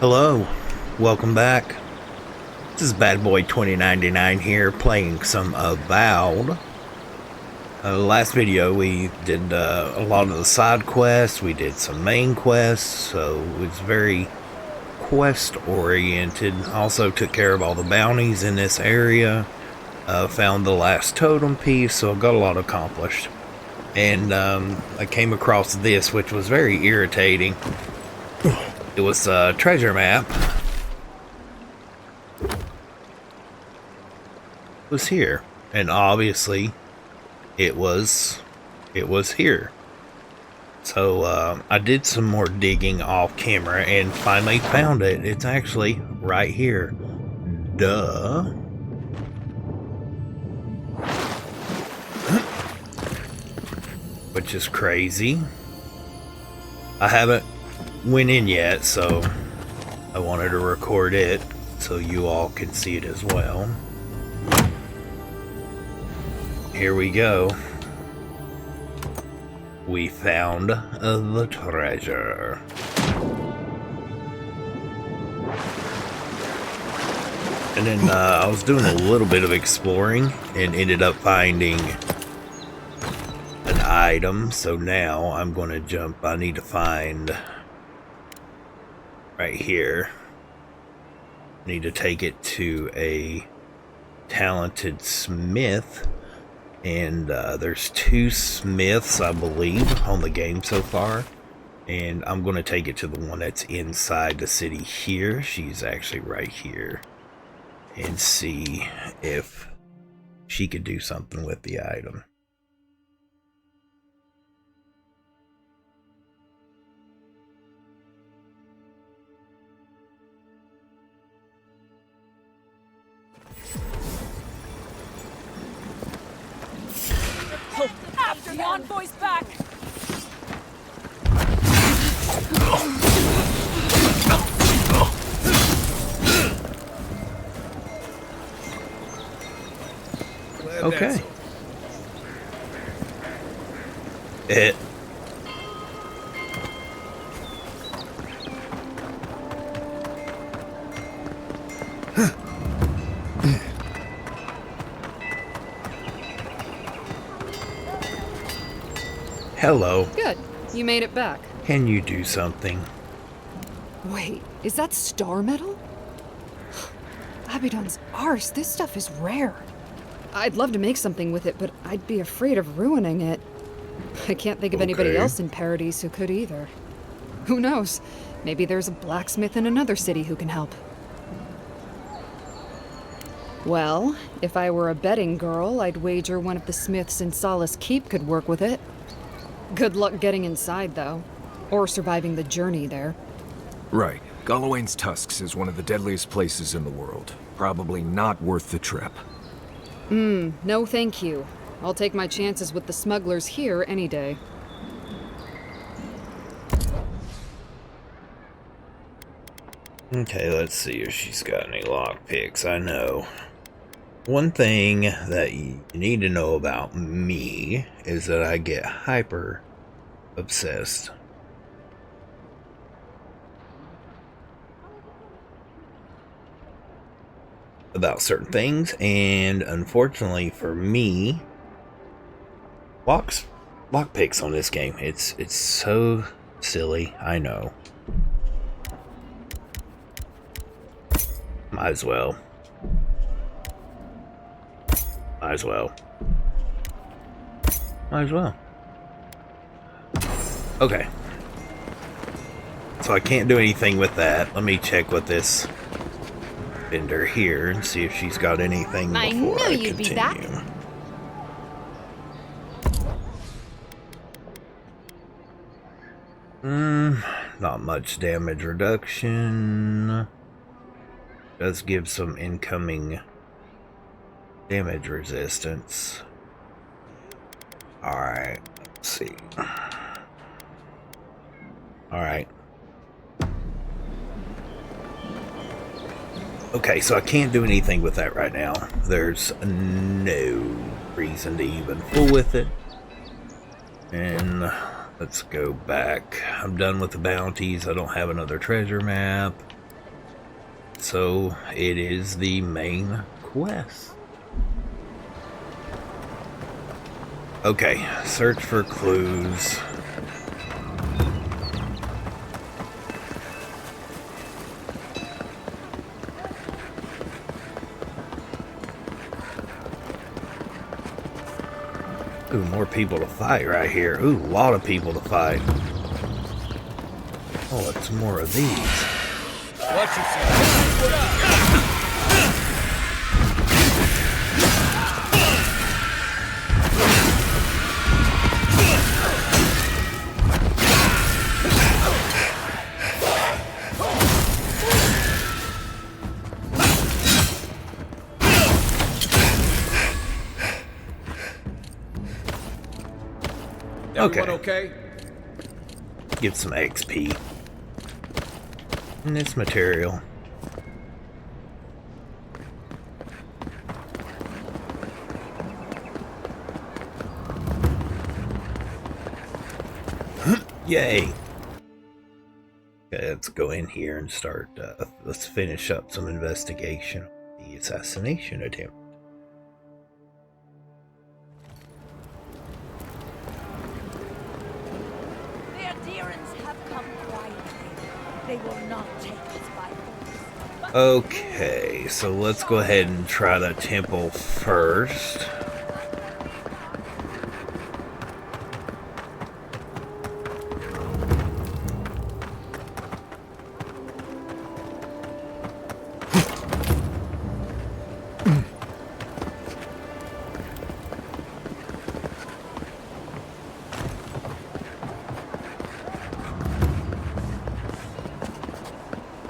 Hello, welcome back. This is Bad Boy 2099 here playing some Avowed. Last video we did a lot of the side quests, we did some main quests, so it was very quest oriented. Also took care of all the bounties in this area, found the last totem piece, so got a lot accomplished. And I came across this, which was very irritating. It was a treasure map. It was here, and obviously it was here. So I did some more digging off camera and finally found it. It's actually right here. Duh. Which is crazy. I haven't went in yet, so I wanted to record it so you all can see it as well. Here we go. We found the treasure. And then I was doing a little bit of exploring and ended up finding an item. So now I'm going to jump. I need to find right here. Need to take it to a talented smith. And there's 2 smiths, I believe, on the game so far. And I'm going to take it to the one that's inside the city here. She's actually right here. And see if she could do something with the item. After the envoy's back! Okay. It. Hello. Good. You made it back. Can you do something? Wait, is that star metal? Abaddon's arse, this stuff is rare. I'd love to make something with it, but I'd be afraid of ruining it. I can't think of anybody else in Paradise who could either. Who knows? Maybe there's a blacksmith in another city who can help. Well, if I were a betting girl, I'd wager one of the smiths in Solace Keep could work with it. Good luck getting inside, though. Or surviving the journey there. Right. Gallowayne's Tusks is one of the deadliest places in the world. Probably not worth the trip. No thank you. I'll take my chances with the smugglers here any day. Okay, let's see if she's got any lockpicks. I know. One thing that you need to know about me is that I get hyper obsessed about certain things, and unfortunately for me, lockpicks on this game, it's so silly. I know. Might as well. Might as well. Might as well. Okay. So I can't do anything with that. Let me check with this vendor here and see if she's got anything before I knew you'd continue. be back. Not much damage reduction. Does give some incoming damage resistance. Alright, let's see. Alright. Okay, so I can't do anything with that right now. There's no reason to even fool with it. And let's go back. I'm done with the bounties. I don't have another treasure map. so it is the main quest. Okay, search for clues. Ooh, more people to fight right here. Ooh, a lot of people to fight. Oh, it's more of these. Watch yourself. Everyone okay? Get some XP. And this material. Yay! Okay, let's go in here and start. Let's finish up some investigation on the assassination attempt. The adherents have come quietly. They will not take us by force. Okay, so let's go ahead and try the temple first.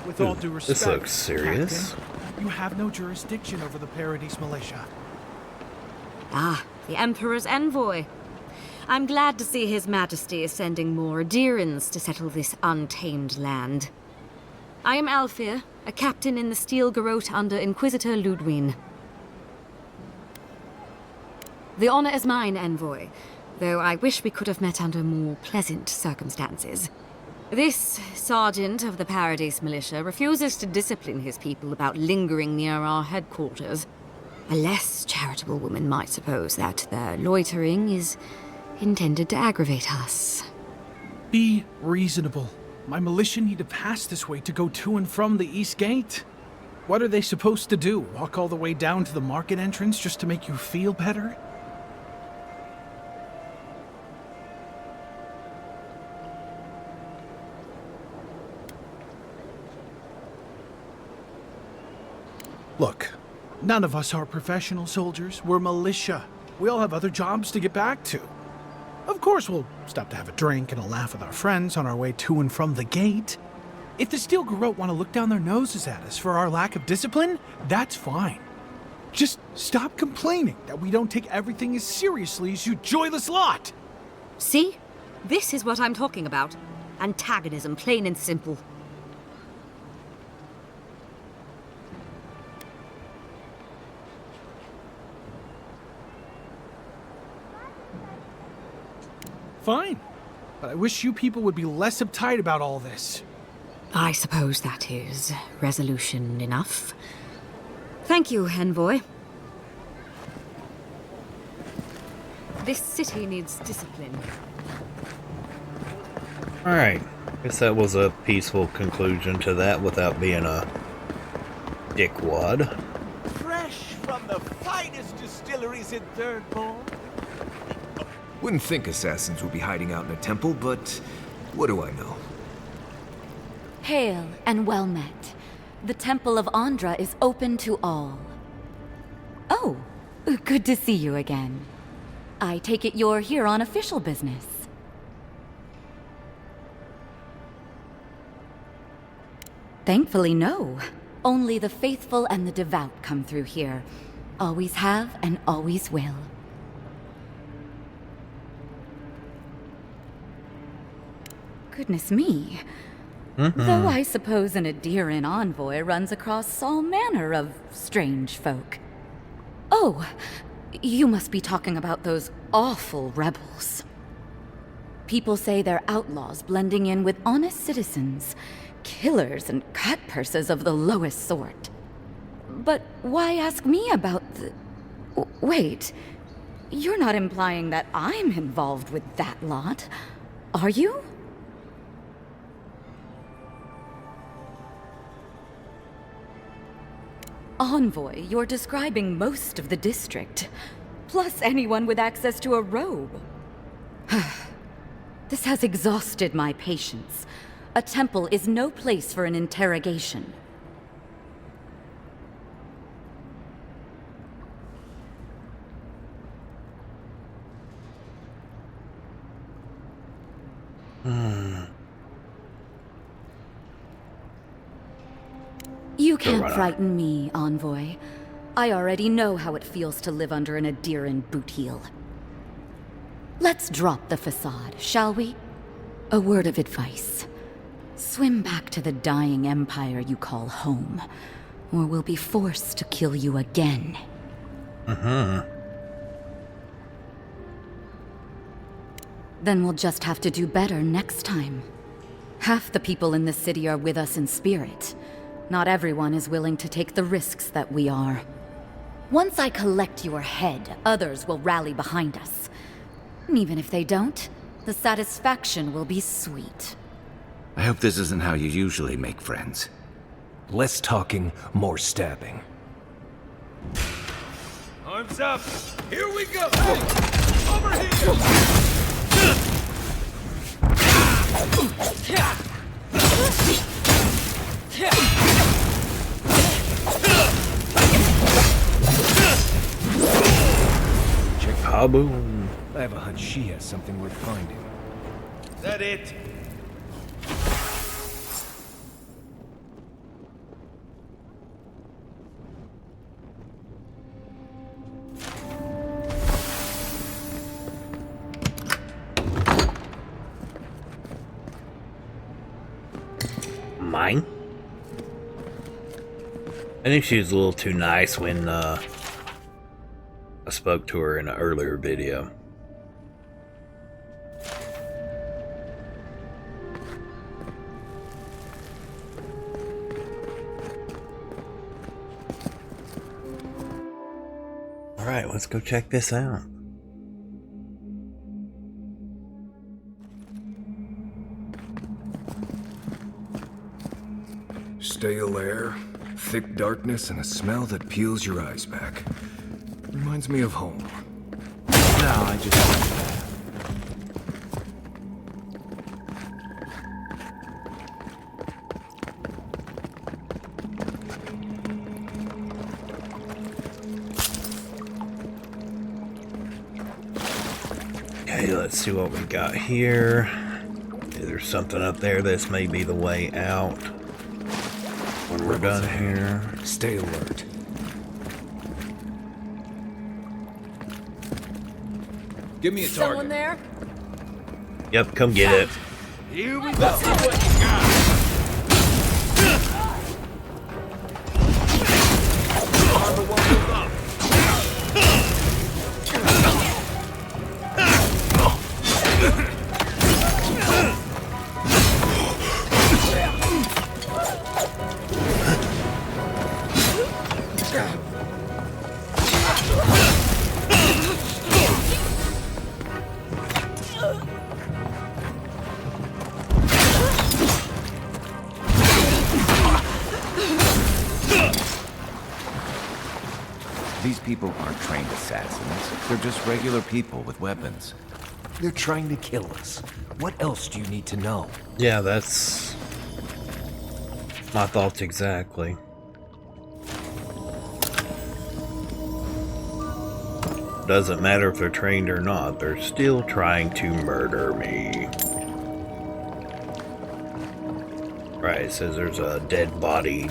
With all due respect, This looks serious. Captain, you have no jurisdiction over the Paradise militia. Ah, the Emperor's envoy. I'm glad to see His Majesty is sending more adherents to settle this untamed land. I am Alfir, a captain in the Steel Garrote under Inquisitor Ludwin. The honor is mine, envoy, though I wish we could have met under more pleasant circumstances. This sergeant of the Paradise militia refuses to discipline his people about lingering near our headquarters. A less charitable woman might suppose that their loitering is intended to aggravate us. Be reasonable. My militia need to pass this way to go to and from the East Gate. What are they supposed to do? Walk all the way down to the market entrance just to make you feel better? Look, none of us are professional soldiers. We're militia. We all have other jobs to get back to. Of course, we'll stop to have a drink and a laugh with our friends on our way to and from the gate. If the Steel Garrote want to look down their noses at us for our lack of discipline, that's fine. Just stop complaining that we don't take everything as seriously as you joyless lot. See? This is what I'm talking about. Antagonism, plain and simple. Fine. But I wish you people would be less uptight about all this. I suppose that is resolution enough. Thank you, envoy. This city needs discipline. Alright, guess that was a peaceful conclusion to that without being a dickwad. Fresh from the finest distilleries in Third Ball. Wouldn't think assassins would be hiding out in a temple, but what do I know? Hail and well met. The Temple of Andra is open to all. Oh, good to see you again. I take it you're here on official business. Thankfully, no. Only the faithful and the devout come through here. Always have and always will. Goodness me. Though I suppose an adherent envoy runs across all manner of strange folk. Oh, you must be talking about those awful rebels. People say they're outlaws blending in with honest citizens, killers and cutpurses of the lowest sort. But why ask me about the... Wait, you're not implying that I'm involved with that lot, are you? Envoy, you're describing most of the district, plus anyone with access to a robe. This has exhausted my patience. A temple is no place for an interrogation. You can't frighten me, Envoy. I already know how it feels to live under an Adiran boot heel. Let's drop the facade, shall we? A word of advice. Swim back to the dying empire you call home, or we'll be forced to kill you again. Then we'll just have to do better next time. Half the people in the city are with us in spirit. Not everyone is willing to take the risks that we are. Once I collect your head, others will rally behind us. And even if they don't, the satisfaction will be sweet. I hope this isn't how you usually make friends. Less talking, more stabbing. Arms up! Here we go! Hey! Over here! Kaboom. I have a hunch she has something worth finding. Is that it? Mine? I think she was a little too nice when I spoke to her in an earlier video. Alright, let's go check this out. Stale air, thick darkness, and a smell that peels your eyes back. Reminds me of home. No, I just... Okay, let's see what we got here. Okay, there's something up there. This may be the way out. When we're done here. Stay alert. Give me a target. Someone there? Yep, come get it. Here we go. Let's see what you got. Harbor won't move up. These people aren't trained assassins. They're just regular people with weapons. They're trying to kill us. What else do you need to know? Yeah, that's my thoughts exactly. Doesn't matter if they're trained or not, they're still trying to murder me. Right, it says there's a dead body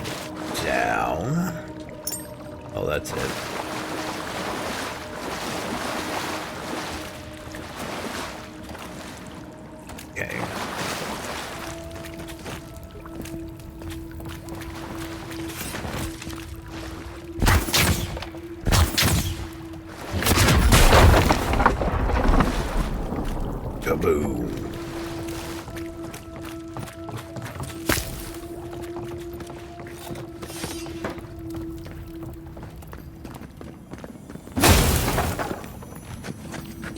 down. Oh, that's it. Okay. Kaboom.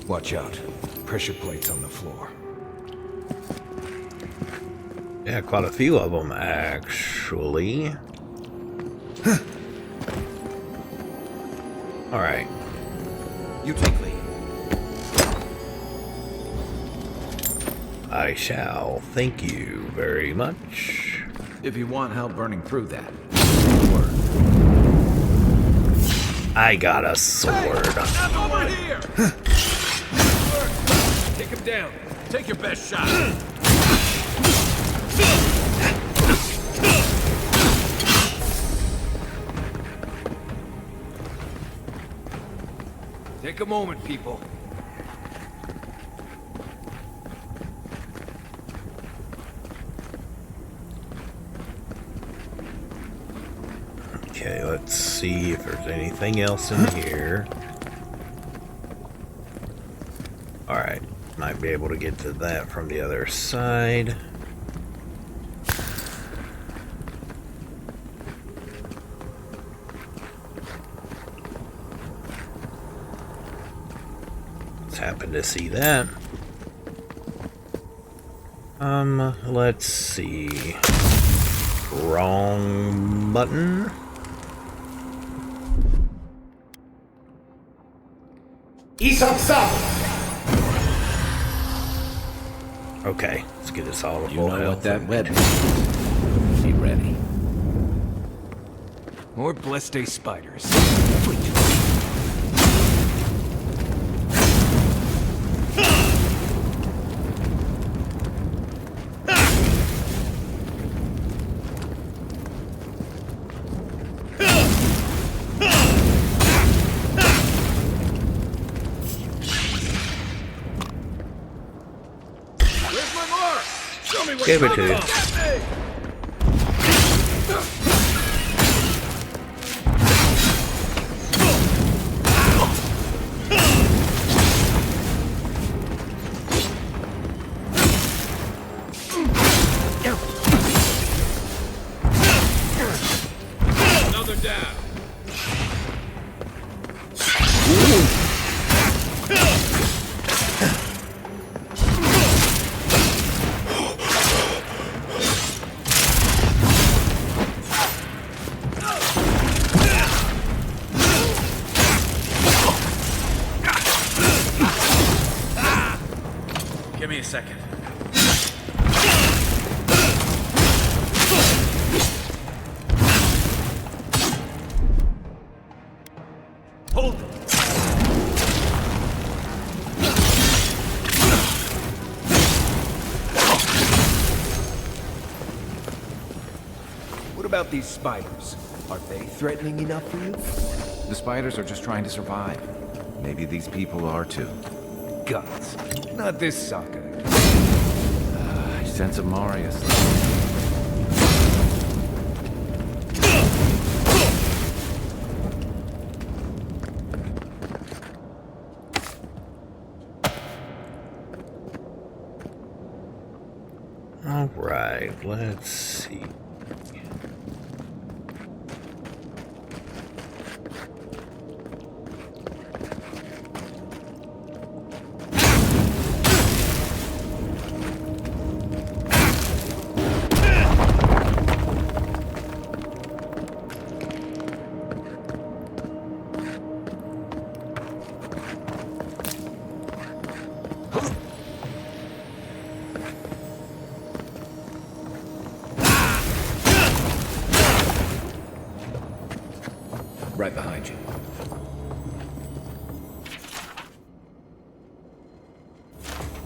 Watch out. Pressure plates on the floor. Yeah, quite a few of them, actually. Alright. You take lead. I shall. Thank you very much. If you want help burning through that. I got a sword. Hey, over here! Take him down. Take your best shot. Take a moment, people. Okay, let's see if there's anything else in here. Alright, might be able to get to that from the other side. Just happened to see that. Let's see. Wrong button. Okay, let's get us all to You full know health. what that web is. Be ready. More Blessed spiders. Where's my mark? Show me what Give it you're to you. about. Get me! Another down. Give me a second. Hold it. What about these spiders? Are they threatening enough for you? The spiders are just trying to survive. Maybe these people are too. Guts. Not this sucker. I sense a Marius. Alright, let's see. Right behind you.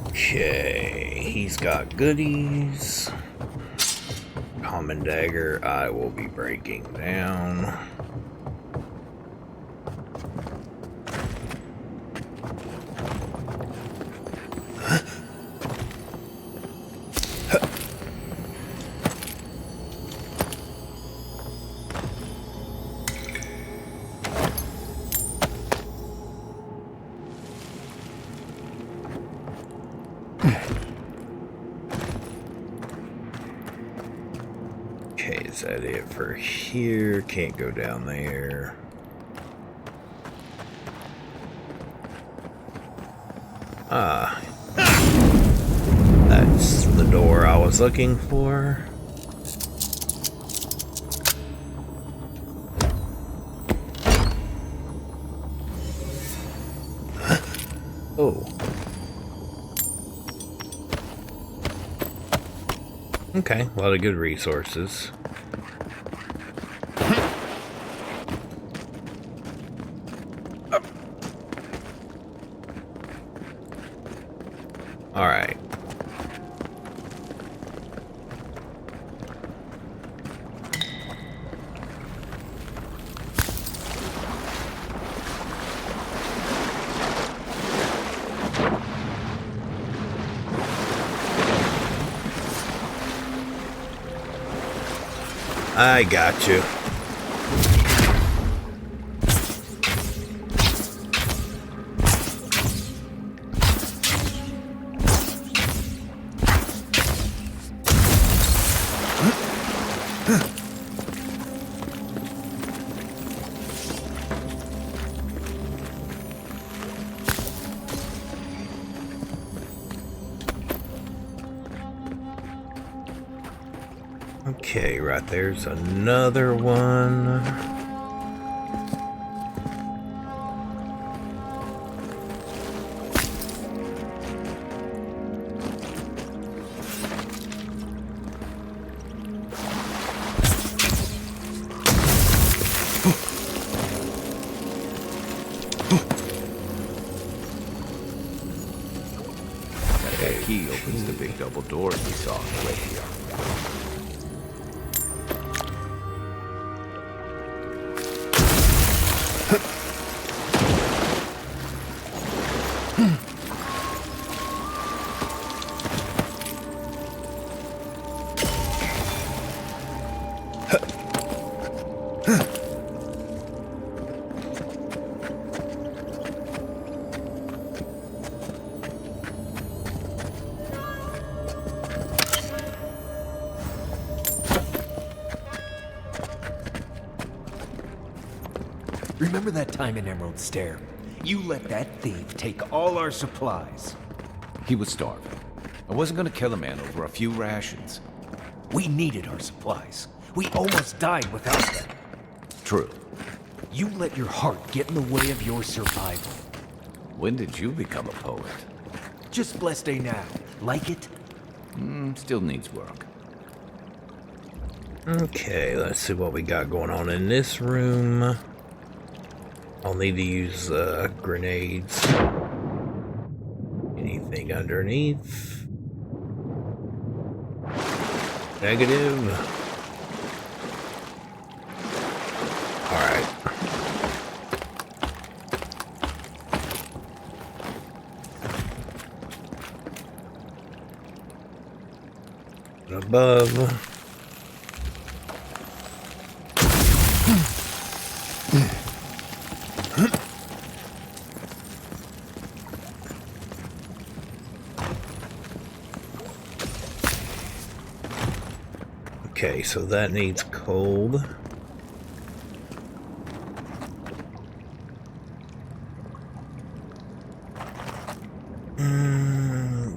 Okay, he's got goodies. Common dagger, I will be breaking down. Okay, is that it for here? Can't go down there. Ah. That's the door I was looking for. Oh. Okay, a lot of good resources. All right. I got you. Okay, right there's another one. That key opens the big double doors we saw on the way here. Remember that time in Emerald Stair? You let that thief take all our supplies. He was starving. I wasn't gonna kill a man over a few rations. We needed our supplies. We almost died without them. True. You let your heart get in the way of your survival. When did you become a poet? Just blessed day now. Like it? Still needs work. Okay, let's see what we got going on in this room. I'll need to use grenades. Anything underneath? Negative. Alright. Above. Okay, so that needs cold.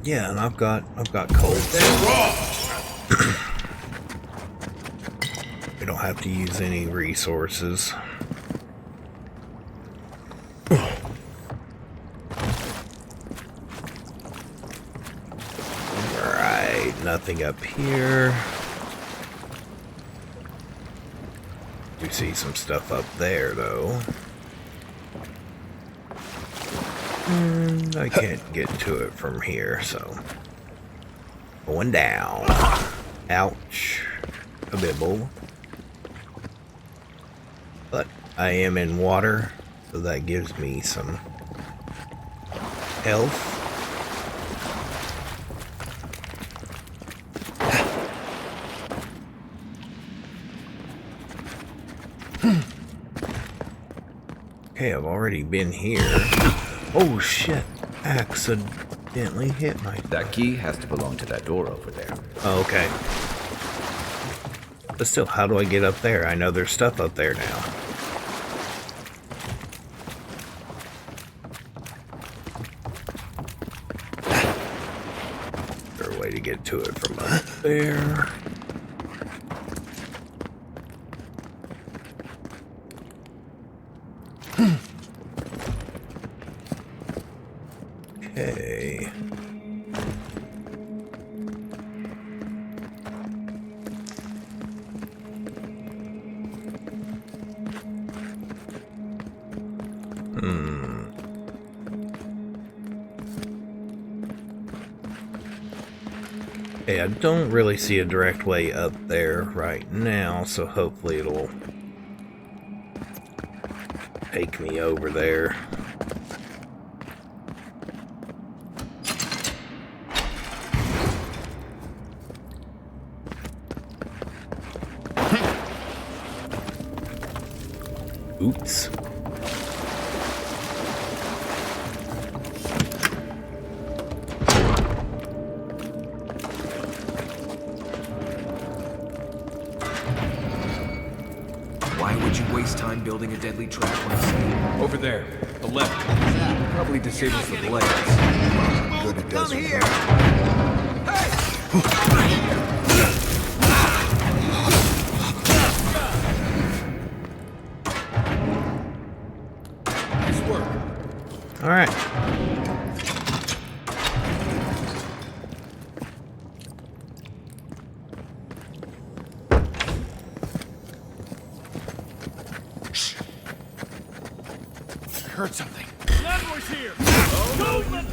Yeah, and I've got cold. We don't have to use any resources. Alright, nothing up here. We see some stuff up there, though. And I can't get to it from here, so... Going down. Ouch. A bibble. But I am in water, so that gives me some health. Okay, I've already been here. Oh shit, accidentally hit my... That key has to belong to that door over there. Oh, okay. But still, how do I get up there? I know there's stuff up there now. way to get to it from up there. Okay. Okay, I don't really see a direct way up there right now, so hopefully it'll take me over there. Oops. Why would you waste time building a deadly trap when it's safe? Over there, the left. Probably disables the blades. Good it does. Come here. Nice work. All right. Heard something. Landlord's here. Go, let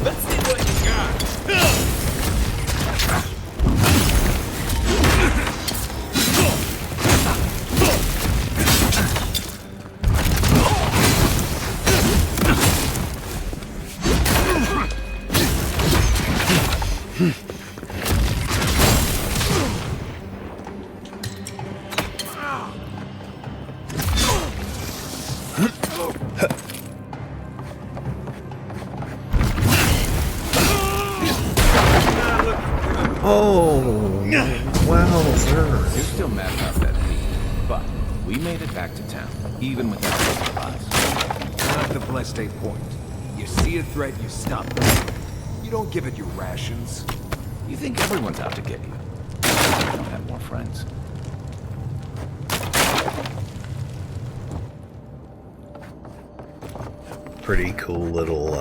Let's see what you got. Oh, wow, sir. You're still mad about that thief, but we made it back to town, even without both of us. Not the blessed a point. You see a threat, you stop it. You don't give it your rations. You think everyone's out to get you. You don't have more friends. Pretty cool little,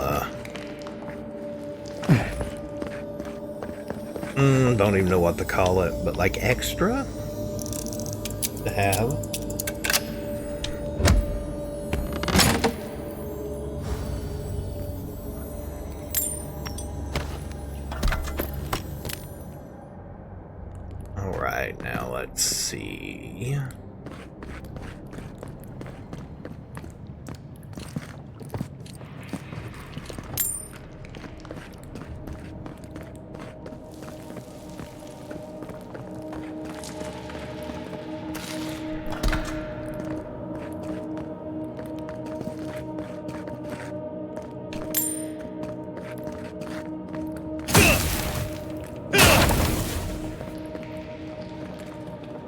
don't even know what to call it, but like extra to have. All right, now let's see.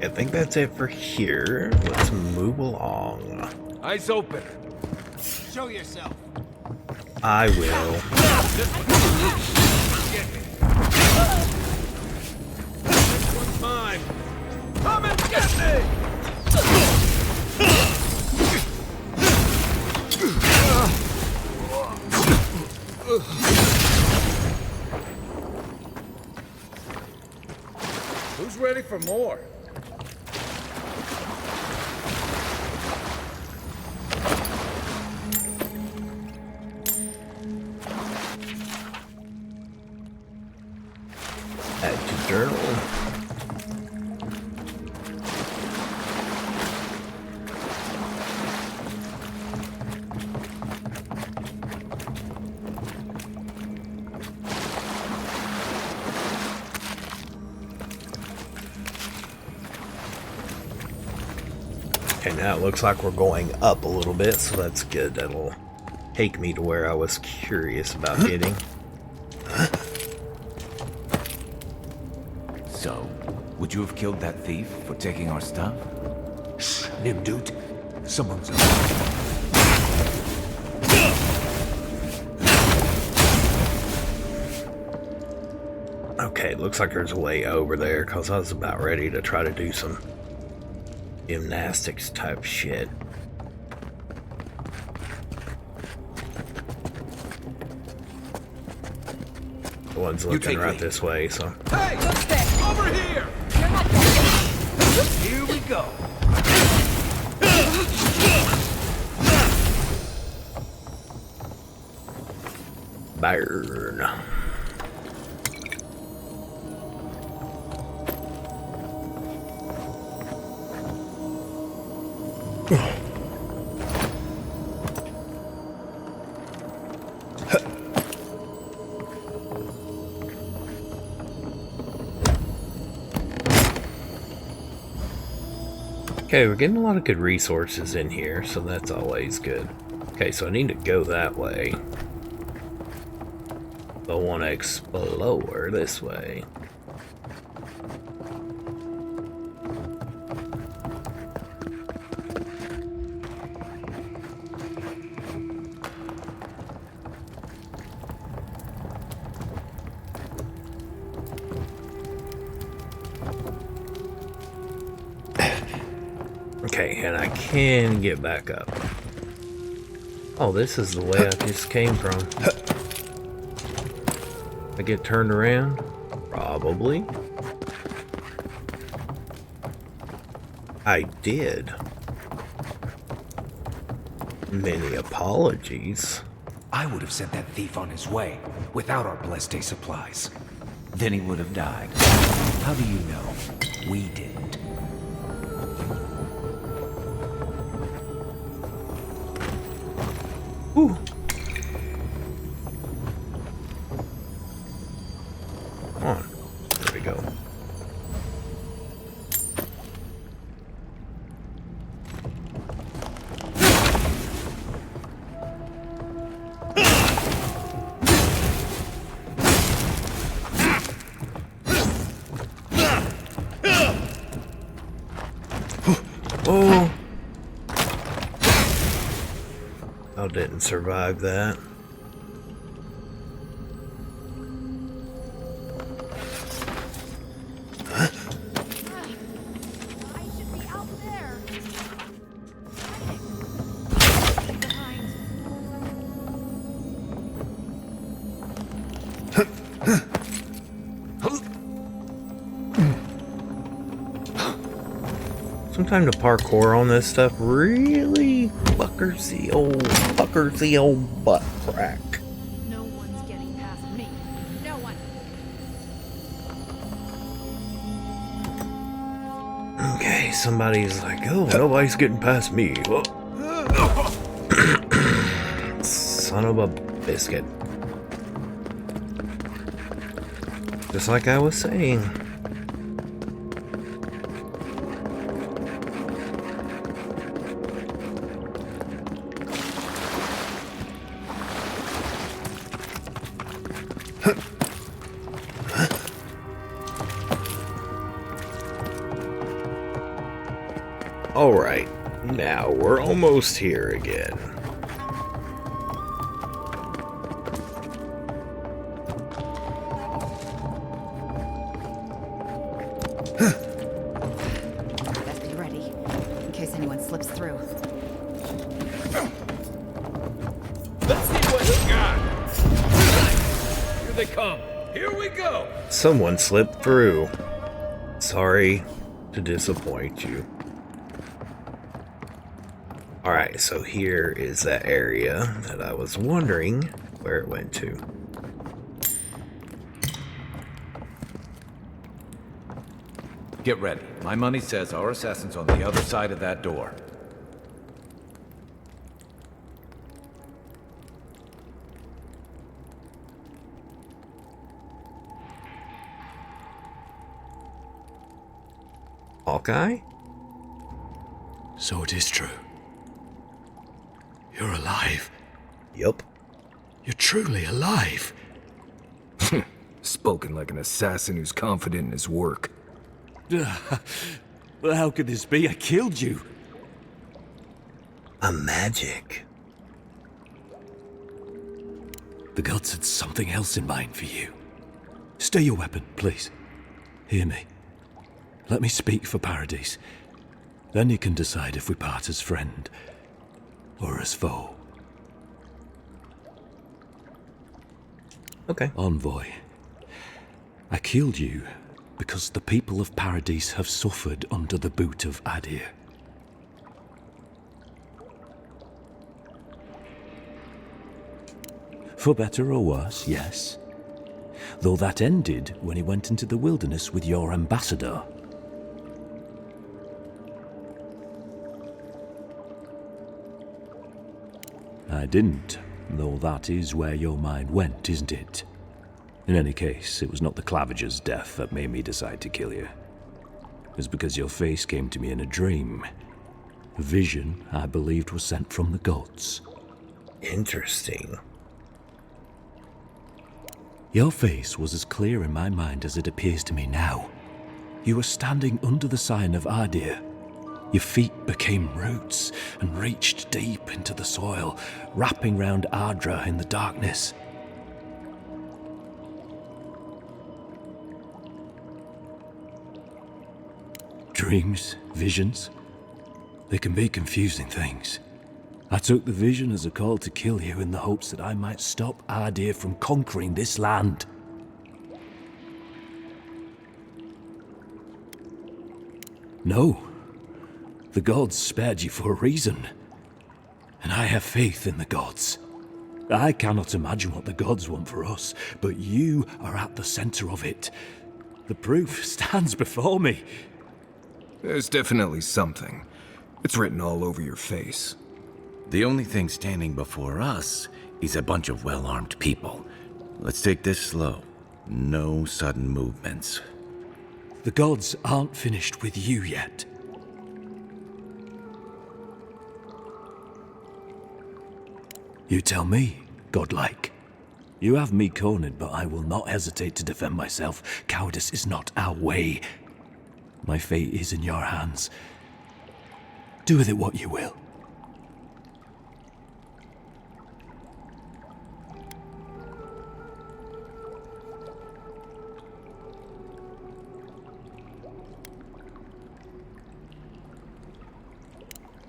I think that's it for here. Let's move along. Eyes open. Show yourself. I will. This one's mine. Come and get me! Who's ready for more? Add to journal. Okay, now it looks like we're going up a little bit, so that's good. That'll take me to where I was curious about getting. So, would you have killed that thief for taking our stuff? Shh, Nimdut. Someone's up. Okay, looks like there's a way over there because I was about ready to try to do some gymnastics type shit. The one's looking right this way, so. Hey! Over here! Here we go. Burn. Okay, we're getting a lot of good resources in here, so that's always good. Okay, so I need to go that way. I want to explore this way. Okay, and I can get back up. Oh, this is the way I just came from. I get turned around? Probably. I did. Many apologies. I would have sent that thief on his way without our blessed day supplies. Then he would have died. How do you know? We didn't. Ooh. Come on. There we go. Oh. I didn't survive that. I should be out there. Sometimes the parkour on this stuff really fuckers the old butt crack. No one's getting past me. No one. Okay, somebody's like, oh, nobody's getting past me. Whoa. Son of a biscuit. Just like I was saying. Alright, now we're almost here again. Best be ready, in case anyone slips through. Let's see what you got. Here they come. Here we go. Someone slipped through. Sorry to disappoint you. Alright, so here is that area that I was wondering where it went to. Get ready. My money says our assassin's on the other side of that door. Hawkeye? So it is true. You're alive. Yup. You're truly alive. Spoken like an assassin who's confident in his work. Well, how could this be? I killed you. A magic. The gods had something else in mind for you. Stay your weapon, please. Hear me. Let me speak for Paradise. Then you can decide if we part as friend or as foe. Okay. Envoy, I killed you because the people of Paradise have suffered under the boot of Adir. For better or worse, yes. Though that ended when he went into the wilderness with your ambassador. I didn't, though that is where your mind went, isn't it? In any case, it was not the Clavager's death that made me decide to kill you. It was because your face came to me in a dream. A vision I believed was sent from the gods. Interesting. Your face was as clear in my mind as it appears to me now. You were standing under the sign of Adir. Your feet became roots and reached deep into the soil, wrapping round Ardra in the darkness. Dreams, visions, they can be confusing things. I took the vision as a call to kill you in the hopes that I might stop Adir from conquering this land. No. The gods spared you for a reason. And I have faith in the gods. I cannot imagine what the gods want for us, but you are at the center of it. The proof stands before me. There's definitely something. It's written all over your face. The only thing standing before us is a bunch of well-armed people. Let's take this slow. No sudden movements. The gods aren't finished with you yet. You tell me, godlike. You have me cornered, but I will not hesitate to defend myself. Cowardice is not our way. My fate is in your hands. Do with it what you will.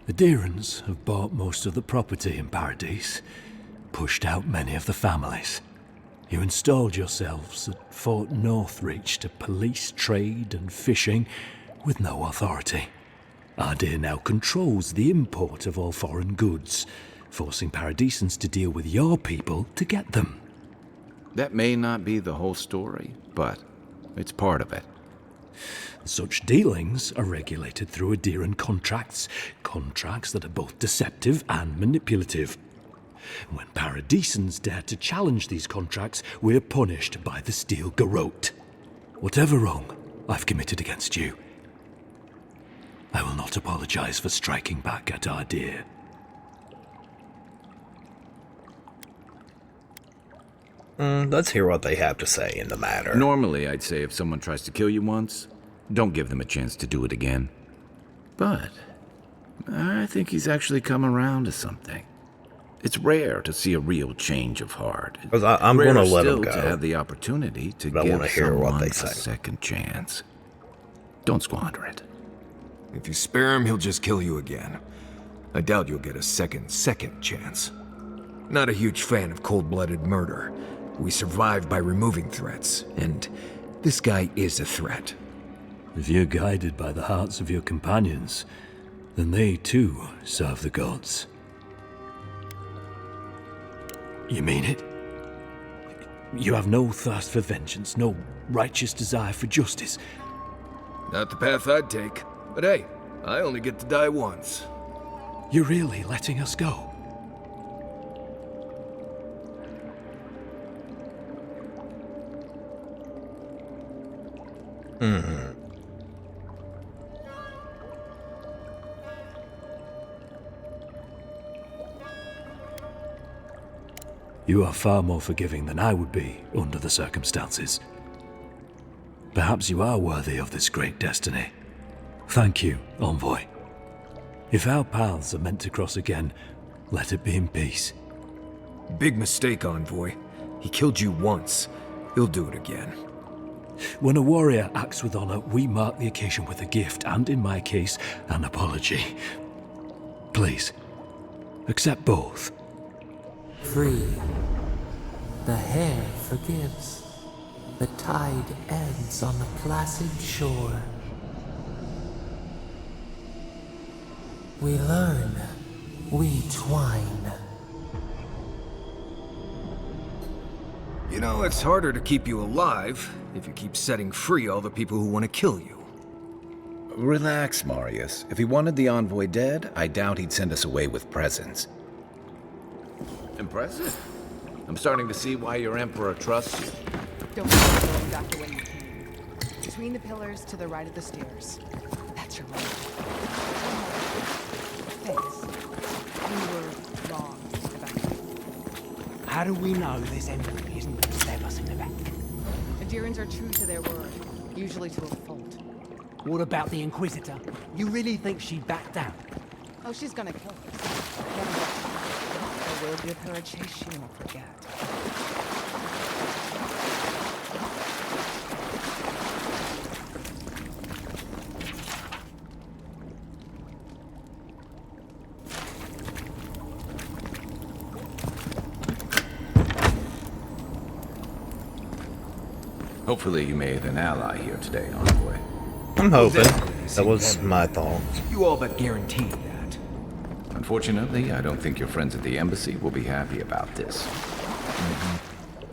The Deerans have bought most of the property in Paradise, pushed out many of the families. You installed yourselves at Fort Northreach to police trade and fishing with no authority. Adir now controls the import of all foreign goods, forcing Paradisans to deal with your people to get them. That may not be the whole story, but it's part of it. Such dealings are regulated through Adiran contracts that are both deceptive and manipulative. When Paradisans dare to challenge these contracts, we're punished by the Steel Garrote. Whatever wrong I've committed against you, I will not apologize for striking back at Adir. Let's hear what they have to say in the matter. Normally, I'd say if someone tries to kill you once, don't give them a chance to do it again. But I think he's actually come around to something. It's rare to see a real change of heart. Because I'm going to let him still go. to have the opportunity to But I give want to hear what someone they a say. second chance. Don't squander it. If you spare him, he'll just kill you again. I doubt you'll get a second chance. Not a huge fan of cold-blooded murder. We survive by removing threats, and this guy is a threat. If you're guided by the hearts of your companions, then they too serve the gods. You mean it? You have no thirst for vengeance, no righteous desire for justice. Not the path I'd take. But hey, I only get to die once. You're really letting us go? You are far more forgiving than I would be under the circumstances. Perhaps you are worthy of this great destiny. Thank you, Envoy. If our paths are meant to cross again, let it be in peace. Big mistake, Envoy. He killed you once. He'll do it again. When a warrior acts with honor, we mark the occasion with a gift, and in my case, an apology. Please, accept both. Free. The hair forgives. The tide ebbs on the placid shore. We learn. We twine. You know, it's harder to keep you alive if you keep setting free all the people who want to kill you. Relax, Marius. If he wanted the envoy dead, I doubt he'd send us away with presents. Impressive. I'm starting to see why your emperor trusts you. Don't forget going back the way you came. Between the pillars to the right of the stairs. That's your right. Thanks. You were wrong about me. How do we know this enemy isn't going to stab us in the back? Adirans are true to their word, usually to a fault. What about the Inquisitor? You really think she'd back down? Oh, she's gonna kill us. I will give her a chase she won't forget. Hopefully you made an ally here today, envoy. I'm hoping. That was my thought. You all but guaranteed that. Unfortunately, I don't think your friends at the embassy will be happy about this.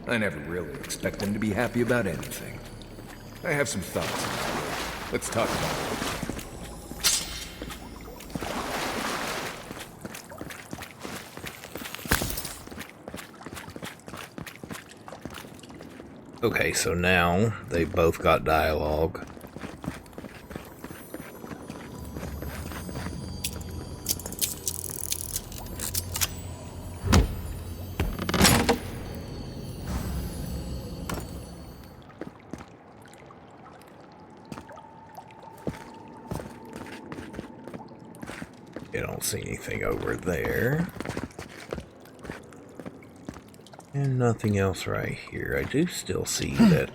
I never really expect them to be happy about anything. I have some thoughts. Let's talk about it. Okay, so now they both got dialogue. I don't see anything over there. And nothing else right here. I do still see that.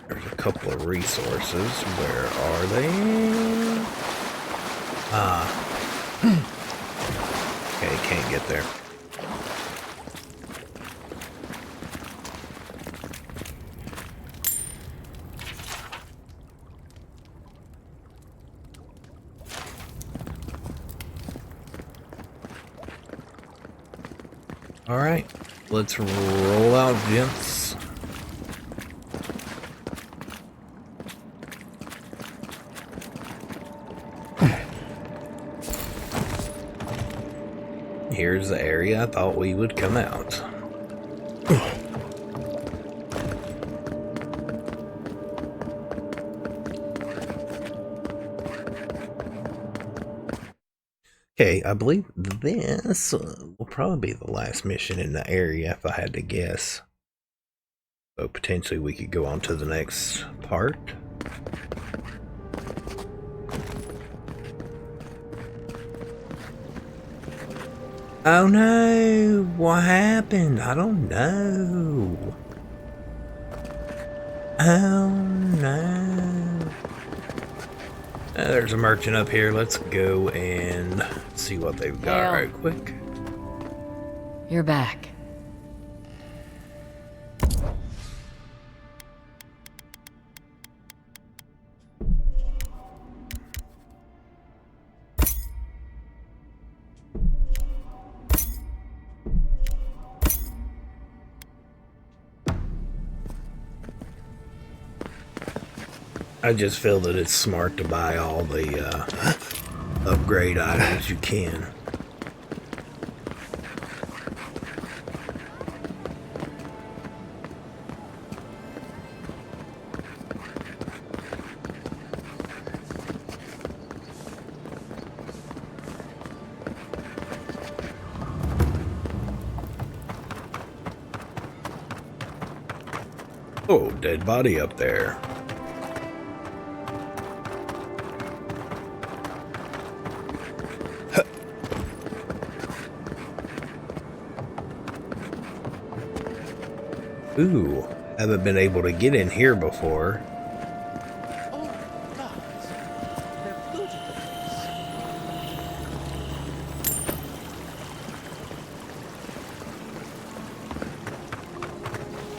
There's a couple of resources. Where are they? Okay, can't get there. Alright, let's roll out, gents. Here's the area I thought we would come out. Okay, I believe this will probably be the last mission in the area if I had to guess. So potentially we could go on to the next part. Oh no! What happened? I don't know. Oh no. There's a merchant up here. Let's go and see what they've got Hail. right quick. You're back. I just feel that it's smart to buy all the upgrade items you can. Oh, dead body up there. Ooh, haven't been able to get in here before. Oh, gods. They're fugitives.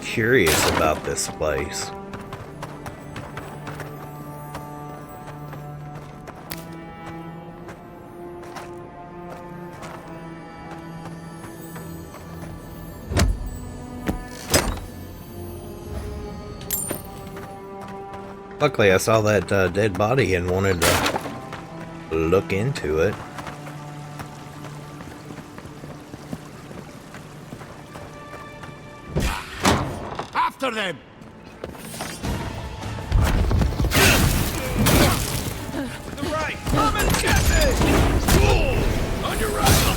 Curious about this place. Luckily, I saw that dead body and wanted to look into it. After them! To the right! Come and get it! On your right!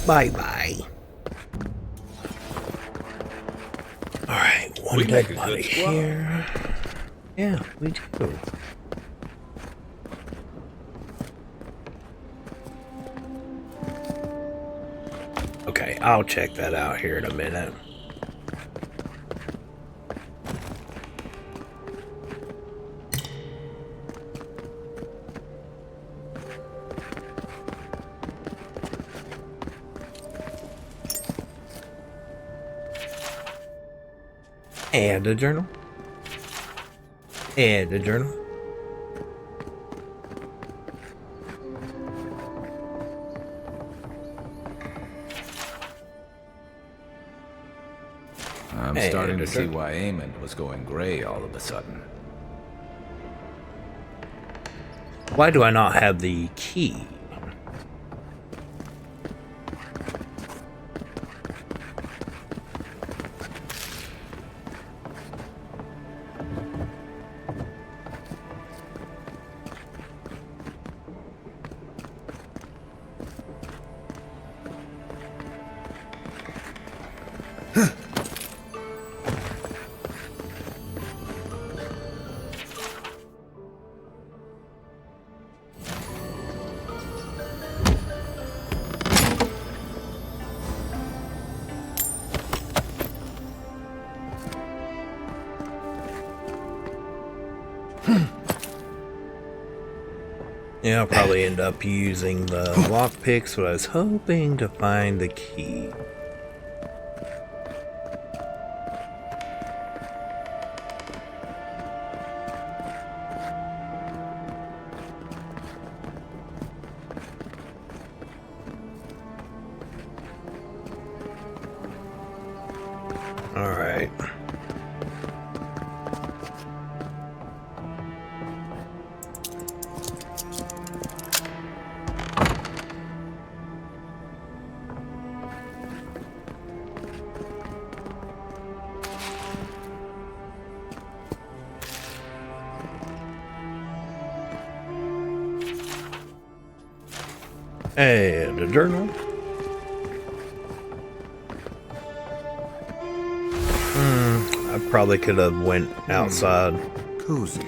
Bye-bye. Alright, one dead body here. Yeah, we do. Okay, I'll check that out here in a minute. And a journal. And a journal. I'm starting to see why Amond was going gray all of a sudden. Why do I not have the key? Yeah, I'll probably end up using the lockpicks, but I was hoping to find the key. All right. And a journal. I probably could have went outside. Cozy.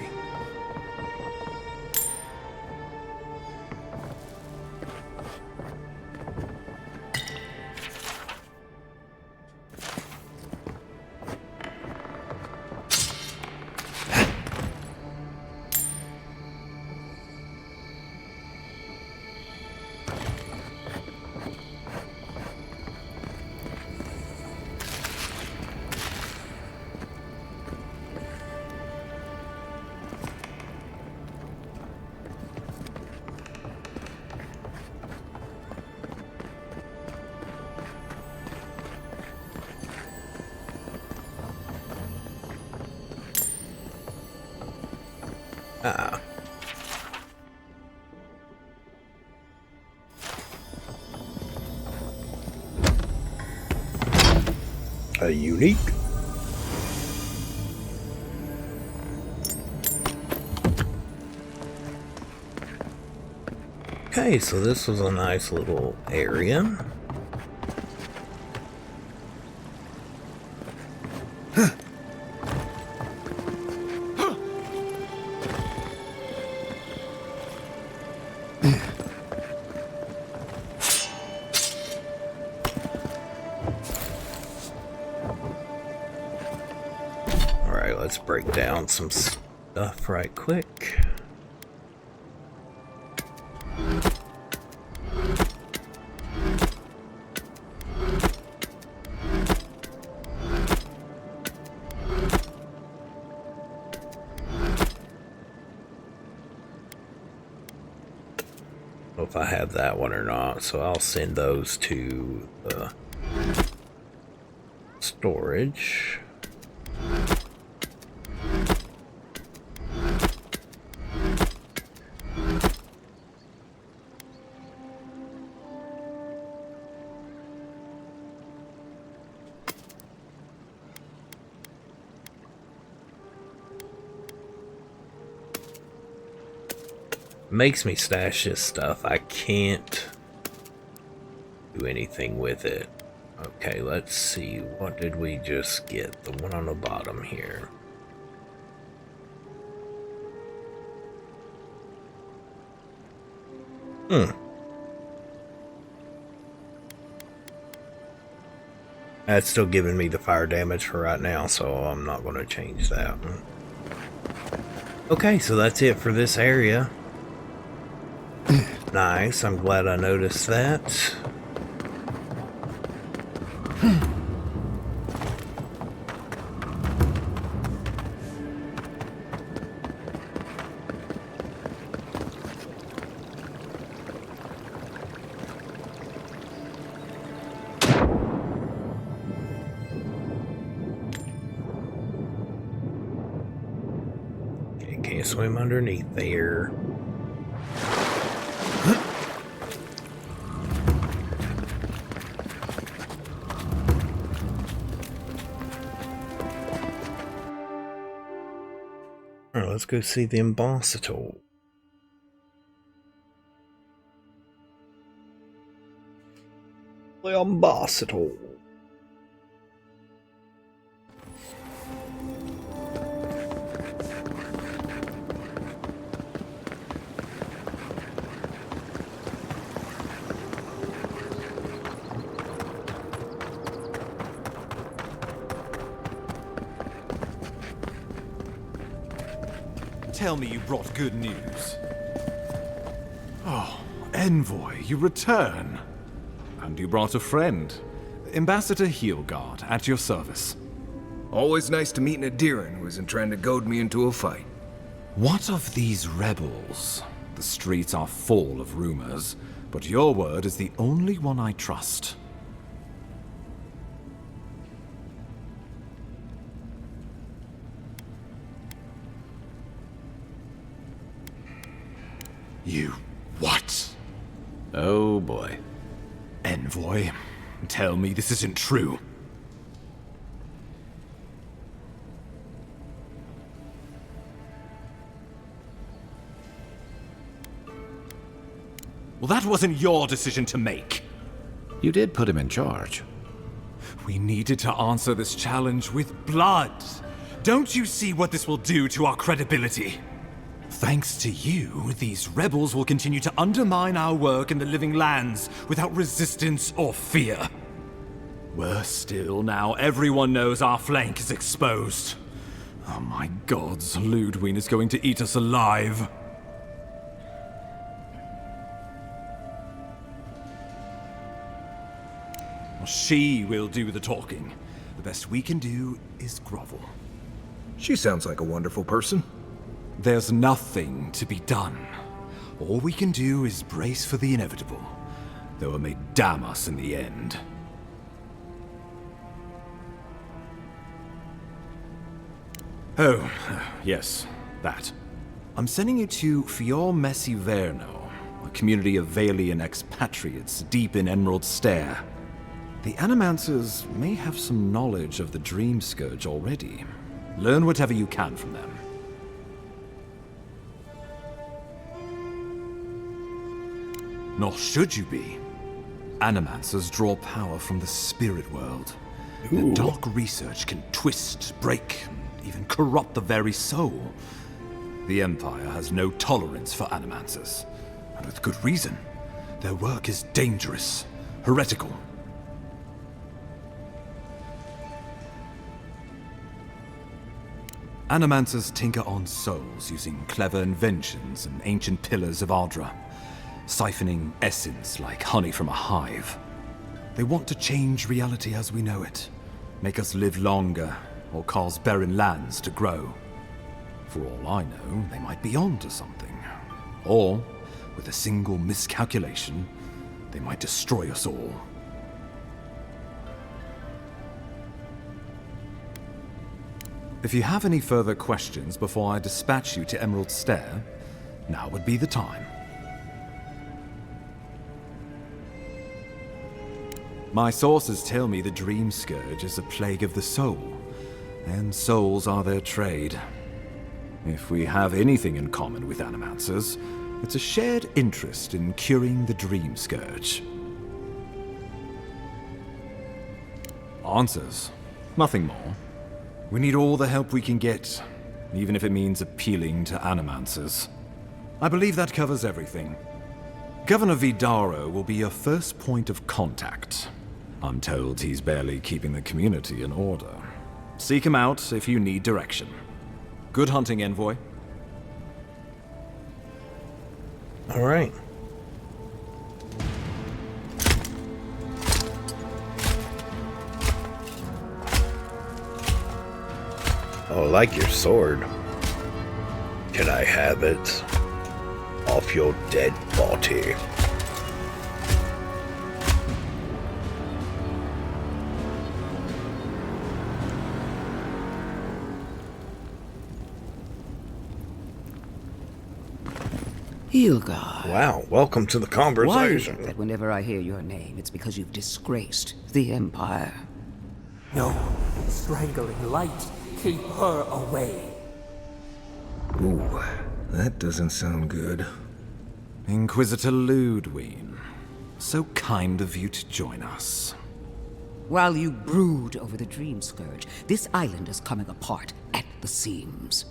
unique. Okay, so this was a nice little area. Alright, let's break down some stuff right quick. I don't know if I have that one or not, so I'll send those to the storage. Makes me stash this stuff. I can't do anything with it. Okay, let's see. What did we just get? The one on the bottom here. That's still giving me the fire damage for right now, so I'm not going to change that. Okay, so that's it for this area. Nice, I'm glad I noticed that. Okay, can't swim underneath there. Alright, let's go see the ambassador. The ambassador. Tell me you brought good news. Oh, Envoy, you return. And you brought a friend. Ambassador Heelguard, at your service. Always nice to meet an Adiran who isn't trying to goad me into a fight. What of these rebels? The streets are full of rumors, but your word is the only one I trust. You what? Oh boy. Envoy, tell me this isn't true. Well, that wasn't your decision to make. You did put him in charge. We needed to answer this challenge with blood. Don't you see what this will do to our credibility? Thanks to you, these rebels will continue to undermine our work in the Living Lands without resistance or fear. Worse still, now everyone knows our flank is exposed. Oh my gods, Ludwig is going to eat us alive. She will do the talking. The best we can do is grovel. She sounds like a wonderful person. There's nothing to be done. All we can do is brace for the inevitable, though it may damn us in the end. Oh, yes, that. I'm sending you to Fior Messi Verno, a community of Valian expatriates deep in Emerald Stair. The Animancers may have some knowledge of the Dream Scourge already. Learn whatever you can from them. Nor should you be. Animancers draw power from the spirit world. Their dark research can twist, break, and even corrupt the very soul. The Empire has no tolerance for Animancers, and with good reason. Their work is dangerous, heretical. Animancers tinker on souls using clever inventions and ancient pillars of Ardra, siphoning essence like honey from a hive. They want to change reality as we know it, make us live longer, or cause barren lands to grow. For all I know, they might be onto something. Or, with a single miscalculation, they might destroy us all. If you have any further questions before I dispatch you to Emerald Stair, now would be the time. My sources tell me the Dream Scourge is a plague of the soul, and souls are their trade. If we have anything in common with Animancers, it's a shared interest in curing the Dream Scourge. Answers. Nothing more. We need all the help we can get, even if it means appealing to Animancers. I believe that covers everything. Governor Vidaro will be your first point of contact. I'm told he's barely keeping the community in order. Seek him out if you need direction. Good hunting, Envoy. All right. Oh, I like your sword. Can I have it? Off your dead body. Hilgar. Wow, welcome to the Why is it conversation. that whenever I hear your name, it's because you've disgraced the Empire? No, strangling light. Keep her away. Ooh, that doesn't sound good. Inquisitor Ludwig, so kind of you to join us. While you brood over the Dream Scourge, this island is coming apart at the seams.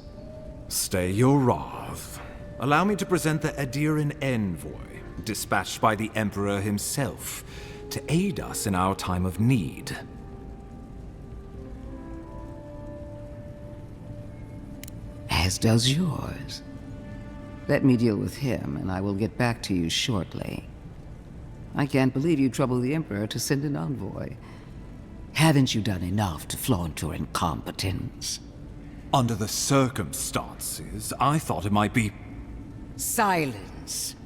Stay your wrath. Allow me to present the Adiran Envoy, dispatched by the Emperor himself, to aid us in our time of need. As does yours. Let me deal with him, and I will get back to you shortly. I can't believe you troubled the Emperor to send an envoy. Haven't you done enough to flaunt your incompetence? Under the circumstances, I thought it might be... Silence!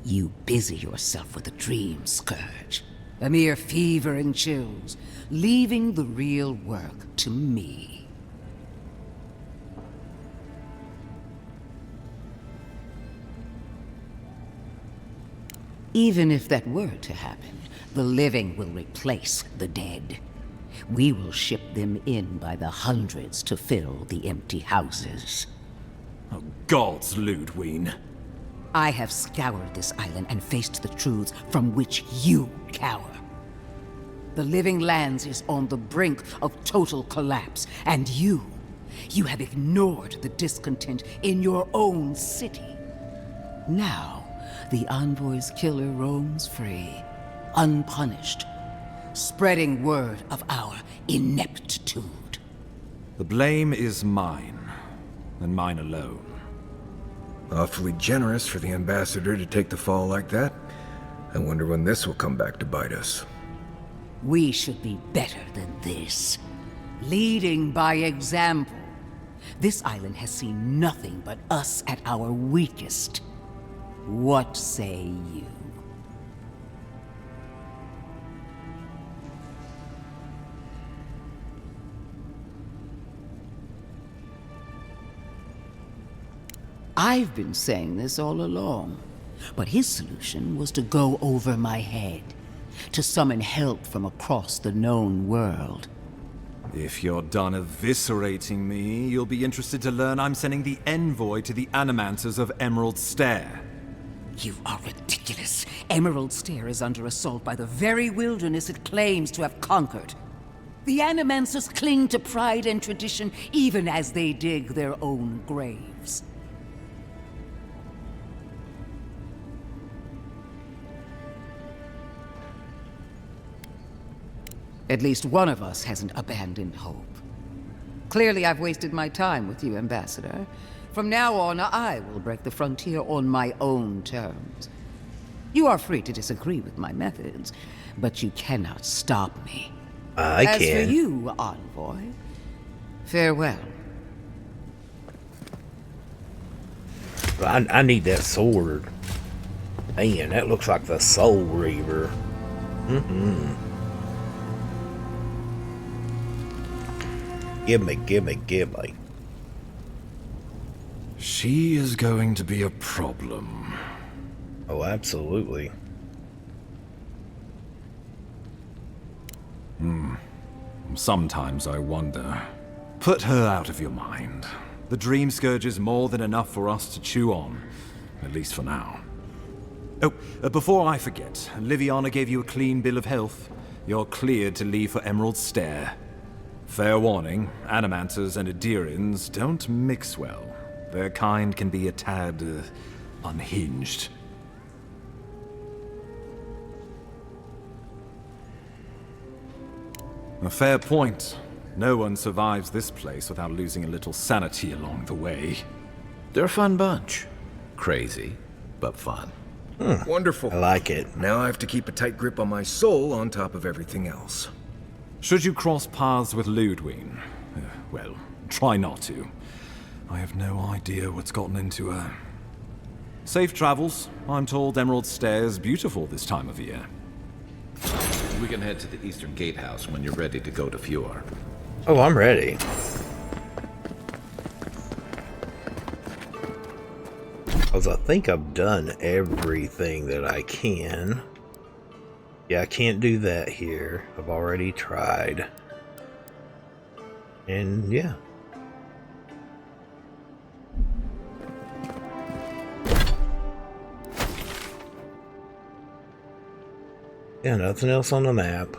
You busy yourself with the Dream Scourge. A mere fever and chills, leaving the real work to me. Even if that were to happen, the living will replace the dead. We will ship them in by the hundreds to fill the empty houses. Oh, gods, Ludwig. I have scoured this island and faced the truths from which you cower. The Living Lands is on the brink of total collapse, and you have ignored the discontent in your own city. Now, the Envoy's killer roams free, unpunished, spreading word of our ineptitude. The blame is mine, and mine alone. Awfully generous for the ambassador to take the fall like that. I wonder when this will come back to bite us. We should be better than this. Leading by example. This island has seen nothing but us at our weakest. What say you? I've been saying this all along, but his solution was to go over my head. to summon help from across the known world. If you're done eviscerating me, you'll be interested to learn I'm sending the envoy to the Animancers of Emerald Stair. You are ridiculous. Emerald Stair is under assault by the very wilderness it claims to have conquered. The Animancers cling to pride and tradition even as they dig their own graves. At least one of us hasn't abandoned hope. Clearly, I've wasted my time with you, Ambassador. From now on, I will break the frontier on my own terms. You are free to disagree with my methods, but you cannot stop me. As for you, Envoy, farewell. I need that sword. Man, that looks like the Soul Reaver. Gimme. She is going to be a problem. Oh, absolutely. Sometimes I wonder. Put her out of your mind. The Dream Scourge is more than enough for us to chew on. At least for now. Oh, before I forget, Liviana gave you a clean bill of health. You're cleared to leave for Emerald Stair. Fair warning, Animancers and Adirians don't mix well. Their kind can be a tad, unhinged. A fair point. No one survives this place without losing a little sanity along the way. They're a fun bunch. Crazy, but fun. Wonderful. I like it. Now I have to keep a tight grip on my soul on top of everything else. Should you cross paths with Ludwig, well, try not to. I have no idea what's gotten into her. Safe travels. I'm told Emerald Stair's beautiful this time of year. We can head to the Eastern Gatehouse when you're ready to go to Fjord. Oh, I'm ready. Because I think I've done everything that I can. Yeah, I can't do that here. I've already tried. And yeah. Yeah, nothing else on the map.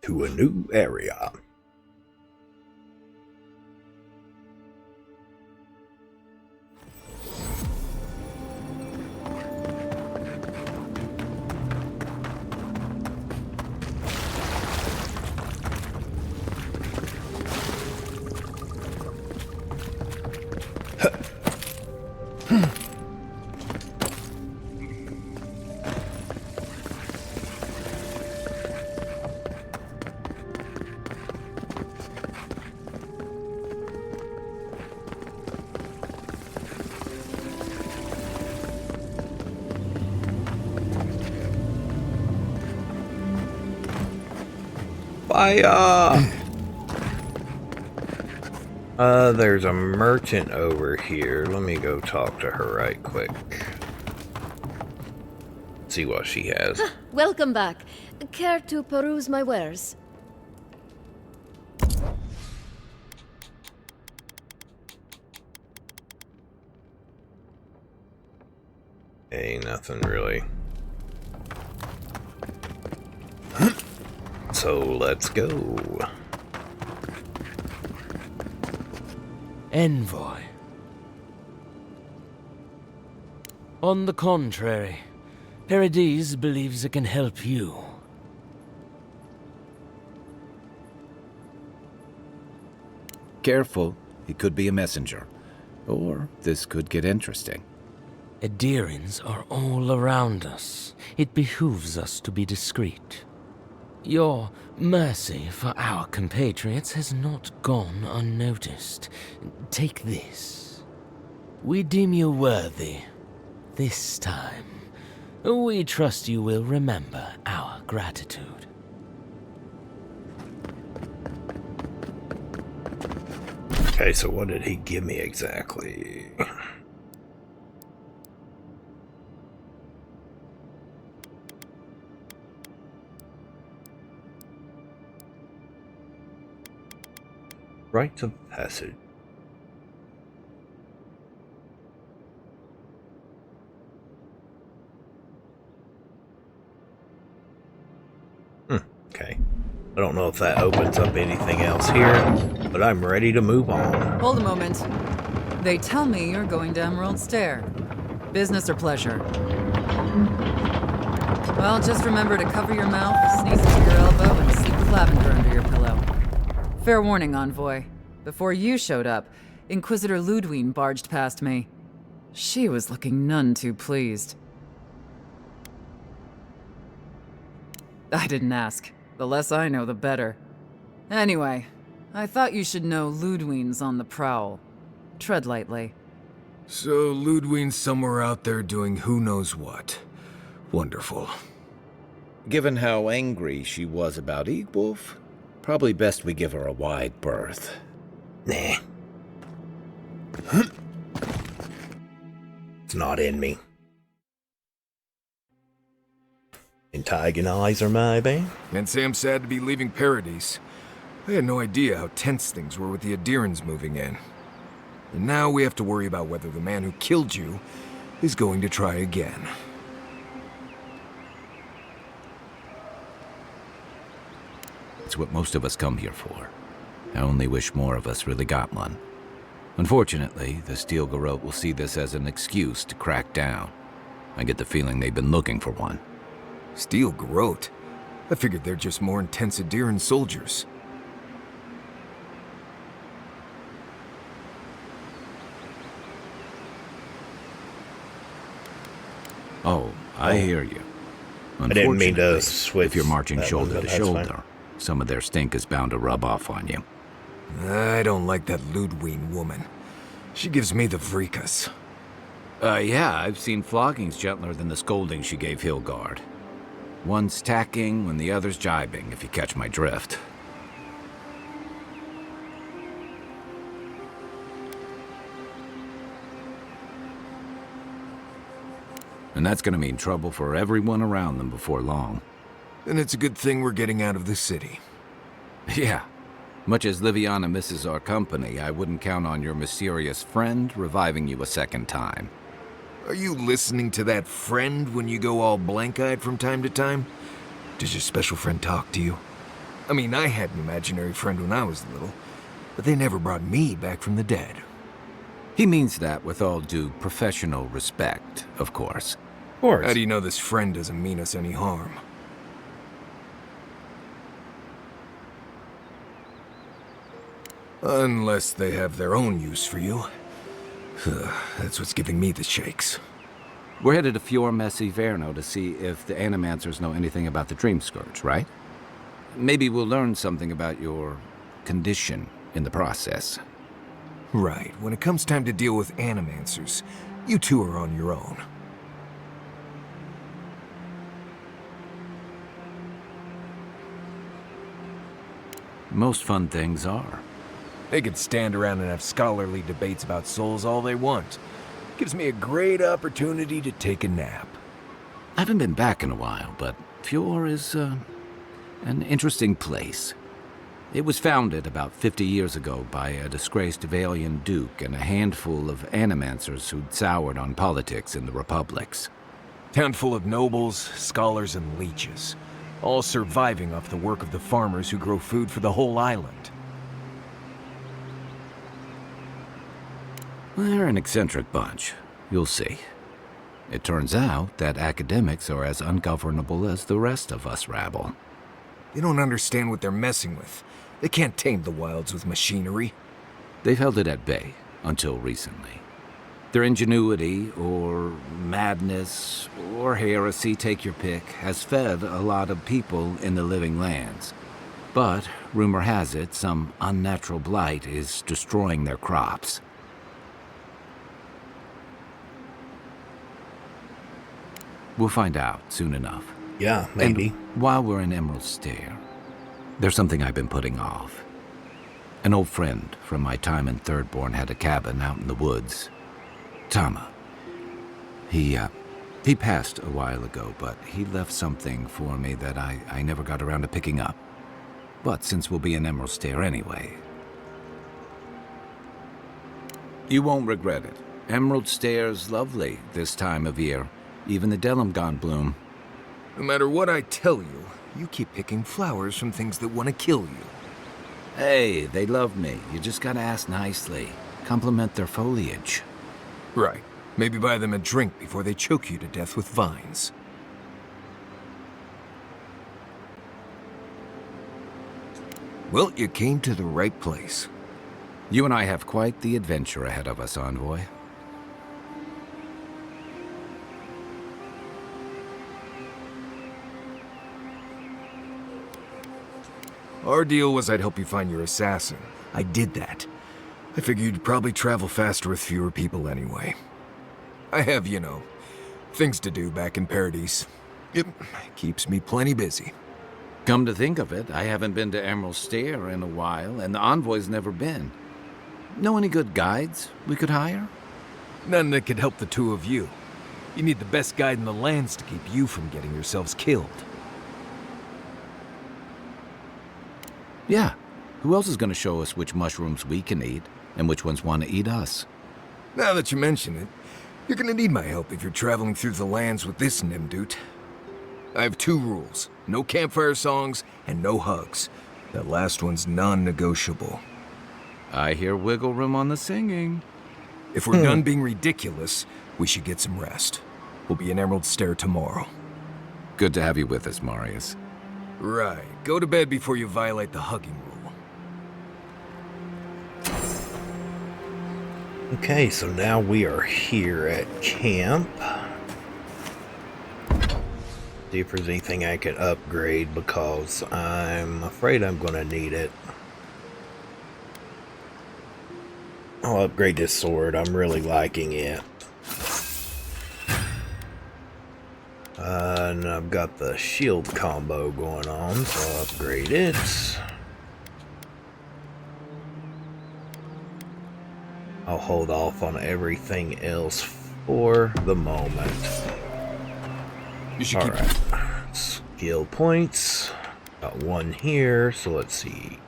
To a new area. Fire! There's a merchant over here. Let me go talk to her right quick. See what she has. Welcome back. Care to peruse my wares? Hey, nothing really. So let's go. Envoy. On the contrary, Paradise believes it can help you. Careful, he could be a messenger. Or this could get interesting. Adirians are all around us. It behooves us to be discreet. Your mercy for our compatriots has not gone unnoticed. Take this. We deem you worthy, this time, We trust you will remember our gratitude. Okay, so what did he give me exactly? Rites of passage. Okay. I don't know if that opens up anything else here, but I'm ready to move on. Hold a moment. They tell me you're going to Emerald Stair. Business or pleasure? Well, just remember to cover your mouth, sneeze into your elbow, and sleep with lavender under your pillow. Fair warning, Envoy. Before you showed up, Inquisitor Ludwine barged past me. She was looking none too pleased. I didn't ask. The less I know, the better. Anyway, I thought you should know Ludwine's on the prowl. Tread lightly. So Ludwine's somewhere out there doing who knows what. Wonderful. Given how angry she was about Eagwolf, probably best we give her a wide berth. Nah. It's not in me. Antagonizer, maybe? And Sam sad to be leaving Paradise. I had no idea how tense things were with the Adirans moving in. And now we have to worry about whether the man who killed you is going to try again. It's what most of us come here for. I only wish more of us really got one. Unfortunately, the Steel Garrote will see this as an excuse to crack down. I get the feeling they've been looking for one. Steel Garrote? I figured they're just more intense Adiran soldiers. Oh, I hear you. I didn't mean to switch. If you're marching shoulder to shoulder, fine. some of their stink is bound to rub off on you. I don't like that Ludwine woman. She gives me the freakus. Yeah, I've seen floggings gentler than the scolding she gave Hilgard. One's tacking when the other's jibing, if you catch my drift. And that's gonna mean trouble for everyone around them before long. And it's a good thing we're getting out of the city. Yeah. Much as Liviana misses our company, I wouldn't count on your mysterious friend reviving you a second time. Are you listening to that friend when you go all blank-eyed from time to time? Does your special friend talk to you? I mean, I had an imaginary friend when I was little, but they never brought me back from the dead. He means that with all due professional respect, of course. Of course. How do you know this friend doesn't mean us any harm? Unless they have their own use for you. That's what's giving me the shakes. We're headed to Fior Messi Verno to see if the Animancers know anything about the Dream Scourge, right? Maybe we'll learn something about your condition in the process. Right. When it comes time to deal with Animancers, you two are on your own. Most fun things are. They could stand around and have scholarly debates about souls all they want. Gives me a great opportunity to take a nap. I haven't been back in a while, but Fior is, an interesting place. It was founded about 50 years ago by a disgraced Valian duke and a handful of Animancers who'd soured on politics in the Republics. Town full of nobles, scholars, and leeches. All surviving off the work of the farmers who grow food for the whole island. They're an eccentric bunch. You'll see. It turns out that academics are as ungovernable as the rest of us rabble. They don't understand what they're messing with. They can't tame the wilds with machinery. They've held it at bay until recently. Their ingenuity, or madness, or heresy, take your pick, has fed a lot of people in the living lands. But, rumor has it, some unnatural blight is destroying their crops. We'll find out soon enough. Yeah, maybe. And while we're in Emerald Stair, there's something I've been putting off. An old friend from my time in Thirdborn had a cabin out in the woods. Tama. He passed a while ago, but he left something for me that I never got around to picking up. But since we'll be in Emerald Stair anyway... You won't regret it. Emerald Stair's lovely this time of year. Even the Delimgon bloom. No matter what I tell you, you keep picking flowers from things that want to kill you. Hey, they love me. You just gotta ask nicely. Compliment their foliage. Right. Maybe buy them a drink before they choke you to death with vines. Well, you came to the right place. You and I have quite the adventure ahead of us, Envoy. Our deal was I'd help you find your assassin. I did that. I figured you'd probably travel faster with fewer people anyway. I have, you know, things to do back in Paradise. It keeps me plenty busy. Come to think of it, I haven't been to Emerald Stair in a while, and the Envoy's never been. Know any good guides we could hire? None that could help the two of you. You need the best guide in the lands to keep you from getting yourselves killed. Yeah. Who else is going to show us which mushrooms we can eat, and which ones want to eat us? Now that you mention it, you're going to need my help if you're traveling through the lands with this Nimdude. I have 2 rules. No campfire songs, and no hugs. That last one's non-negotiable. I hear wiggle room on the singing. If we're done being ridiculous, we should get some rest. We'll be in Emerald Stair tomorrow. Good to have you with us, Marius. Right. Go to bed before you violate the hugging rule. Okay, so now we are here at camp. See if there's anything I could upgrade, because I'm afraid I'm going to need it. I'll upgrade this sword. I'm really liking it. And I've got the shield combo going on, so I'll upgrade it. I'll hold off on everything else for the moment. Alright. Skill points. Got 1 here, so let's see.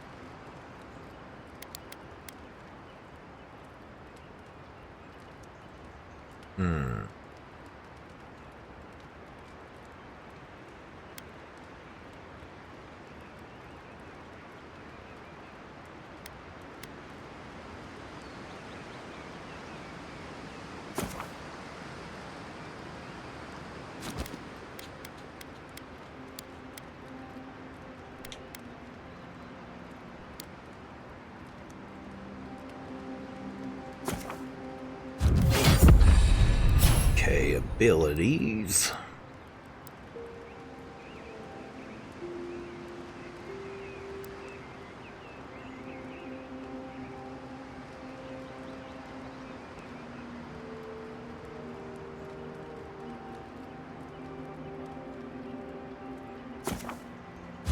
Okay, abilities.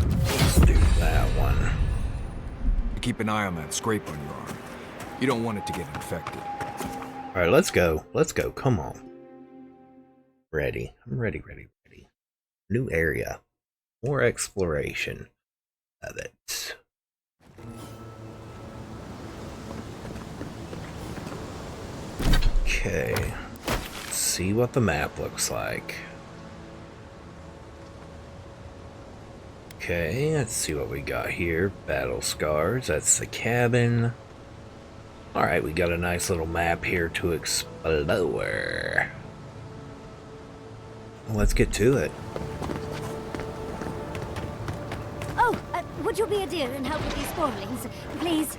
Let's do that one. Keep an eye on that scrape on your arm. You don't want it to get infected. Alright, let's go. Let's go. Come on. Ready. I'm ready. New area. More exploration. Love it. Okay. Let's see what the map looks like. Okay, let's see what we got here. Battle scars. That's the cabin. Alright, we got a nice little map here to explore. Well, let's get to it. Oh, would you be a dear and help with these spoilings, please?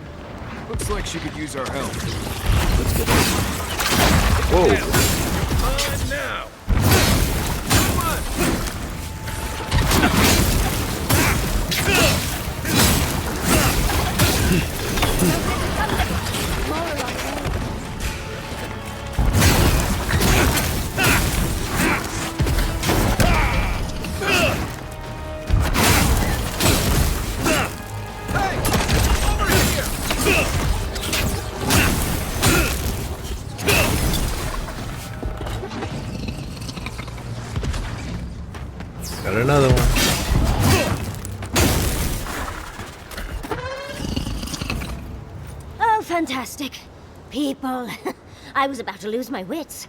Looks like she could use our help. Let's get it. Whoa. On now! Come on! fantastic. People. I was about to lose my wits.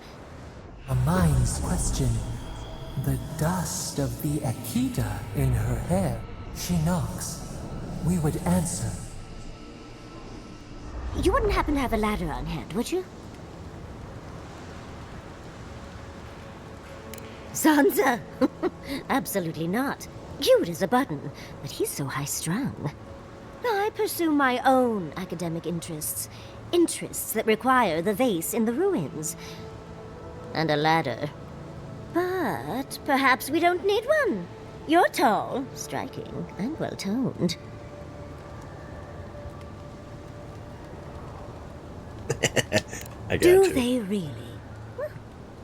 A mind's question. The dust of the Akita in her hair. She knocks. We would answer. You wouldn't happen to have a ladder on hand, would you? Sansa? Absolutely not. Cute as a button, but he's so high-strung. I pursue my own academic interests. Interests that require the vase in the ruins. And a ladder. But perhaps we don't need one. You're tall, striking, and well-toned. I got Do you. they really?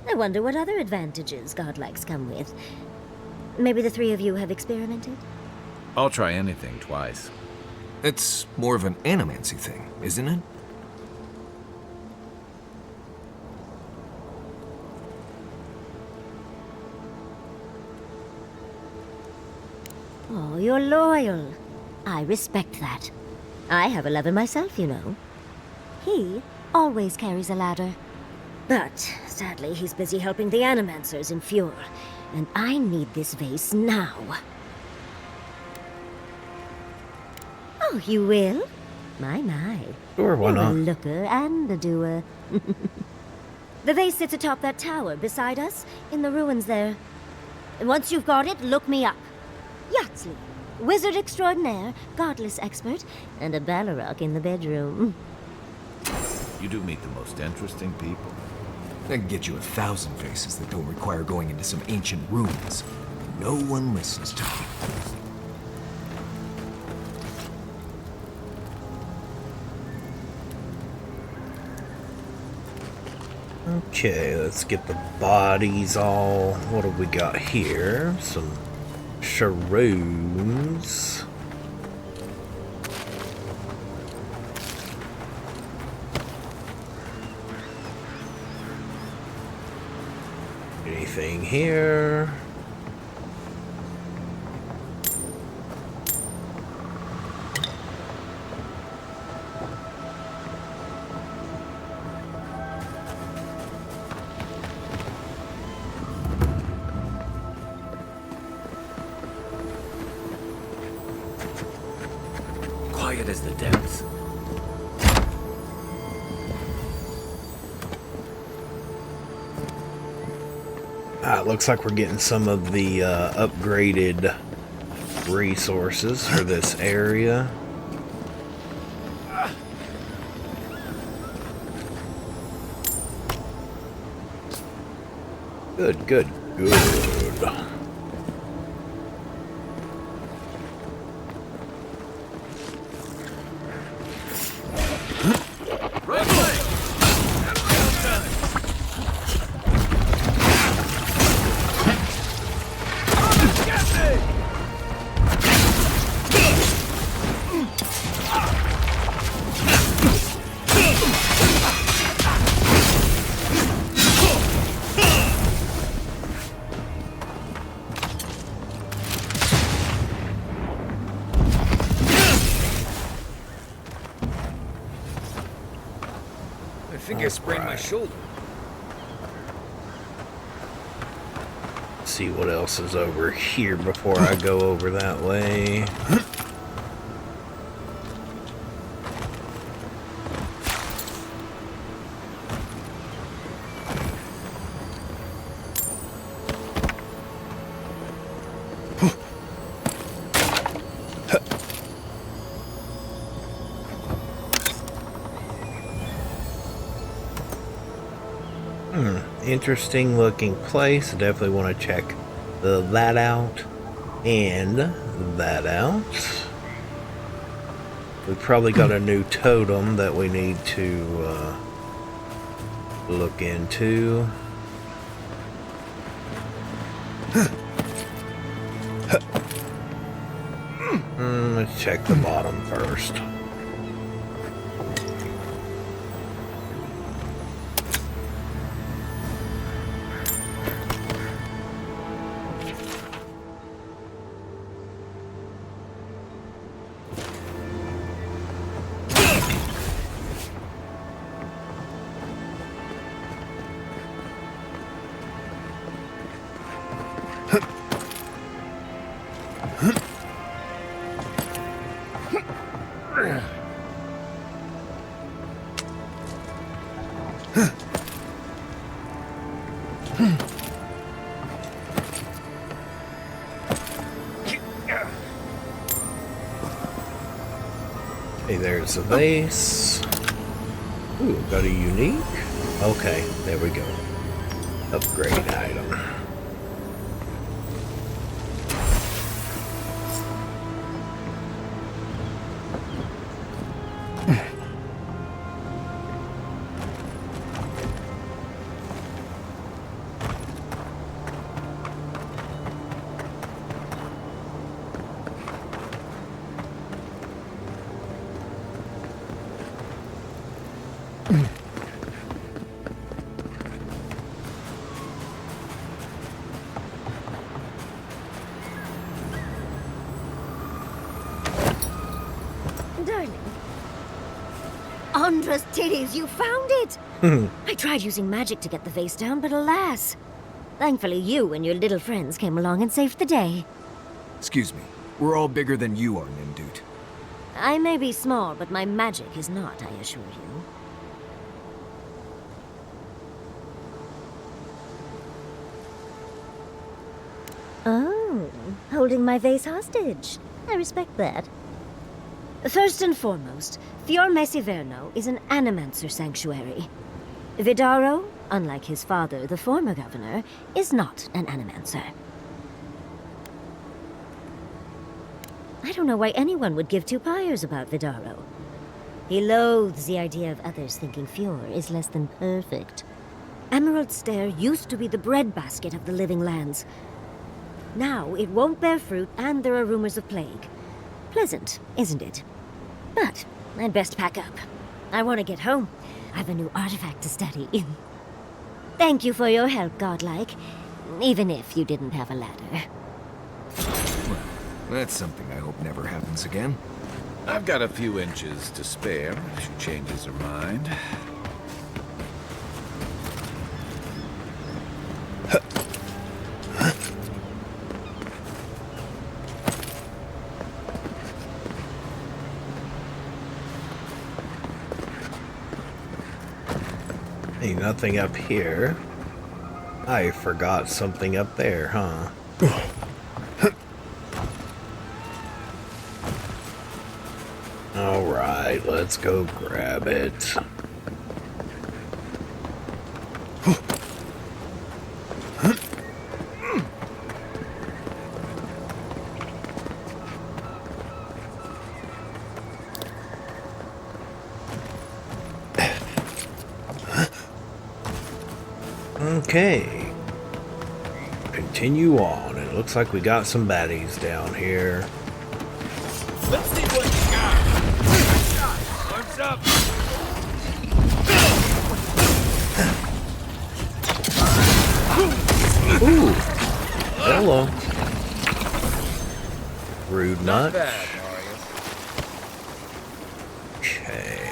I wonder what other advantages godlikes come with. Maybe the three of you have experimented? I'll try anything twice. It's more of an animancy thing, isn't it? Oh, you're loyal. I respect that. I have a lover myself, you know. He always carries a ladder. But, sadly, he's busy helping the Animancers in Fjord, and I need this vase now. Oh, you will? My. Sure, why You're not? a looker and a doer. The vase sits atop that tower beside us, in the ruins there. And once you've got it, look me up. Yatsley, wizard extraordinaire, godless expert, and a Balrog in the bedroom. You do meet the most interesting people. I can get you 1,000 faces that don't require going into some ancient ruins. No one listens to me. Okay, let's get the bodies all. What have we got here? Some sharooms. Anything here? Quiet as the depths. It looks like we're getting some of the upgraded resources for this area. Good. I think I sprained my shoulder. See what else is over here before I go over that way. Interesting looking place. I definitely want to check that out and that out. We probably got a new totem that we need to look into. Let's check the bottom first. Hey, there's a base. Ooh, got a unique? Okay, there we go. Upgrade item. Darling. Andra's titties, you found it! I tried using magic to get the vase down, but alas. Thankfully, you and your little friends came along and saved the day. Excuse me. We're all bigger than you are, Nimdut. I may be small, but my magic is not, I assure you. Oh, holding my vase hostage. I respect that. First and foremost, Fiorme Siverno is an animancer sanctuary. Vidaro, unlike his father, the former governor, is not an animancer. I don't know why anyone would give two pyres about Vidaro. He loathes the idea of others thinking Fior is less than perfect. Emerald Stair used to be the breadbasket of the living lands. Now it won't bear fruit, and there are rumors of plague. Pleasant, isn't it? But I'd best pack up. I want to get home. I have a new artifact to study. Thank you for your help, Godlike. Even if you didn't have a ladder. Well, that's something I hope never happens again. I've got a few inches to spare if she changes her mind. Hey, nothing up here. I forgot something up there, huh? Alright, let's go grab it. Okay. Continue on. It looks like we got some baddies down here. Let's see what you got. Arms up. Ooh. Hello. Rude nut. Okay.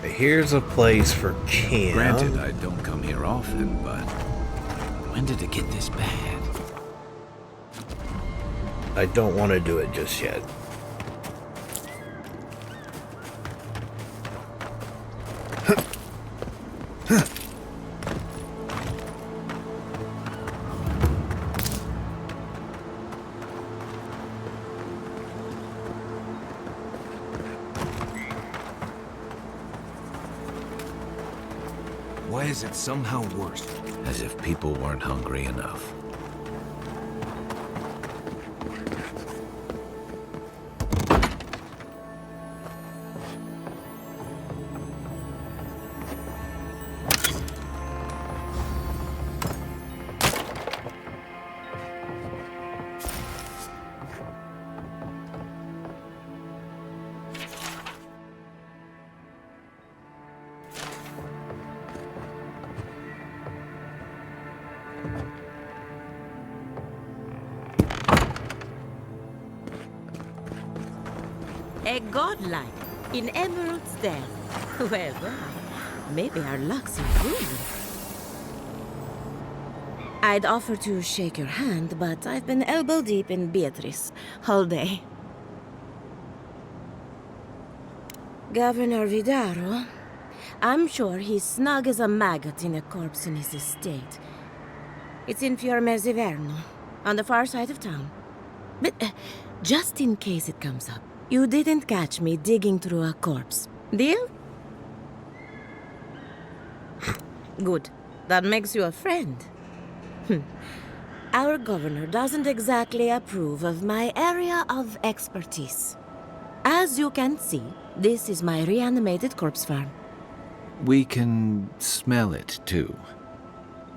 Here's a place for camp. Granted, I don't come here often, but when did it get this bad? I don't want to do it just yet. Why is it somehow worse? As if people weren't hungry enough. A godlike in Emerald's Den. Well, maybe our luck's improving. I'd offer to shake your hand, but I've been elbow deep in Beatrice all day. Governor Vidaro, I'm sure he's snug as a maggot in a corpse in his estate. It's in Fiormezziverno, on the far side of town. But just in case it comes up, you didn't catch me digging through a corpse. Deal? Good. That makes you a friend. Our governor doesn't exactly approve of my area of expertise. As you can see, this is my reanimated corpse farm. We can smell it, too.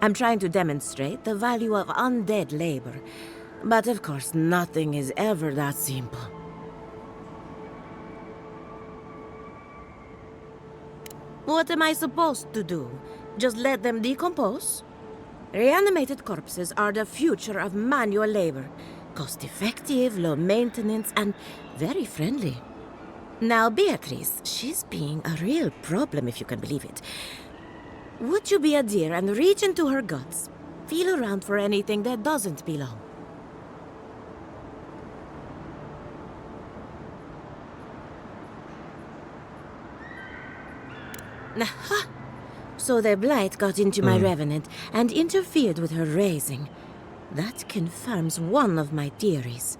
I'm trying to demonstrate the value of undead labor. But of course, nothing is ever that simple. What am I supposed to do? Just let them decompose? Reanimated corpses are the future of manual labor. Cost-effective, low maintenance, and very friendly. Now, Beatrice, she's being a real problem, if you can believe it. Would you be a dear and reach into her guts? Feel around for anything that doesn't belong. Aha! So the blight got into my revenant and interfered with her raising. That confirms one of my theories.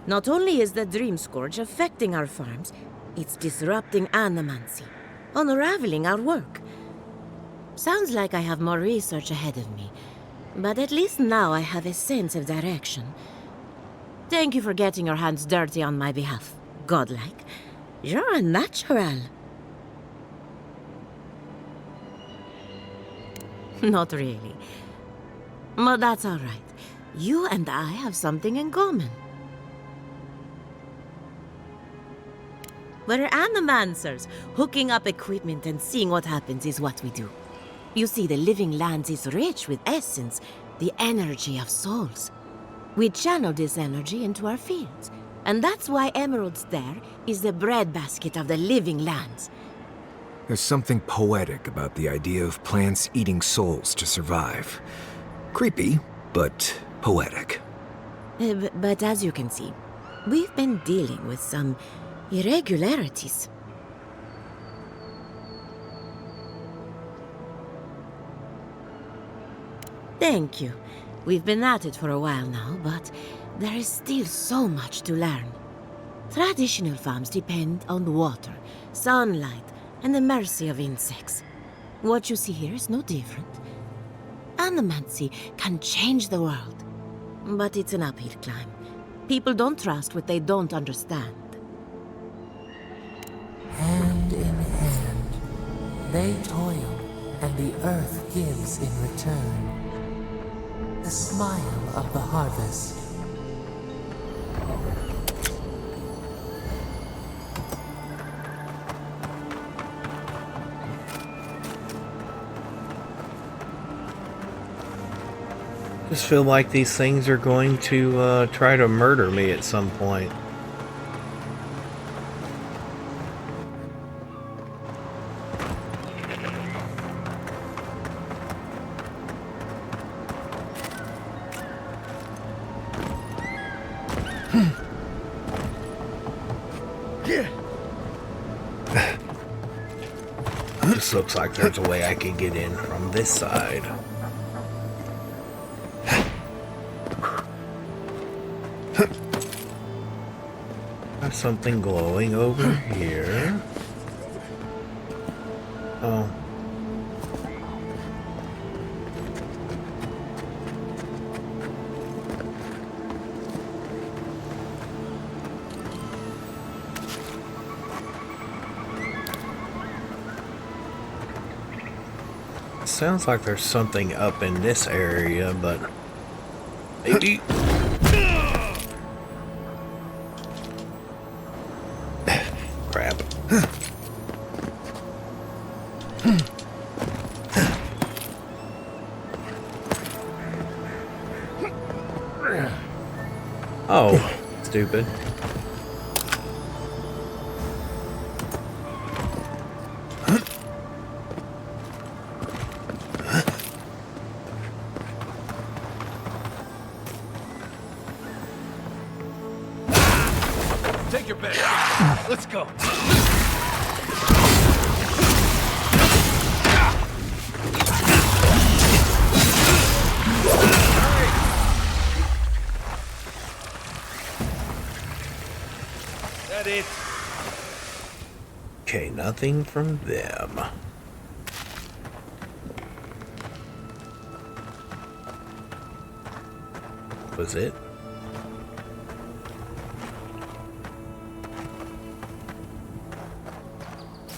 Not only is the Dream Scourge affecting our farms, it's disrupting animancy, unraveling our work. Sounds like I have more research ahead of me, but at least now I have a sense of direction. Thank you for getting your hands dirty on my behalf, godlike. You're a natural. Not really. But that's all right. You and I have something in common. We're animancers. Hooking up equipment and seeing what happens is what we do. You see, the living lands is rich with essence, the energy of souls. We channel this energy into our fields. And that's why Emerald's there is the breadbasket of the living lands. There's something poetic about the idea of plants eating souls to survive. Creepy, but poetic. But as you can see, we've been dealing with some irregularities. Thank you. We've been at it for a while now, but there is still so much to learn. Traditional farms depend on water, sunlight, and the mercy of insects. What you see here is no different. Animancy can change the world, but it's an uphill climb. People don't trust what they don't understand. Hand in hand, they toil, and the earth gives in return. The smile of the harvest. Just feel like these things are going to try to murder me at some point. This looks like there's a way I can get in from this side. Something glowing over here. Oh. Sounds like there's something up in this area, but maybe. Crap. Oh, stupid. Take your bed. Let's go. That it? Okay, nothing from them. Was it?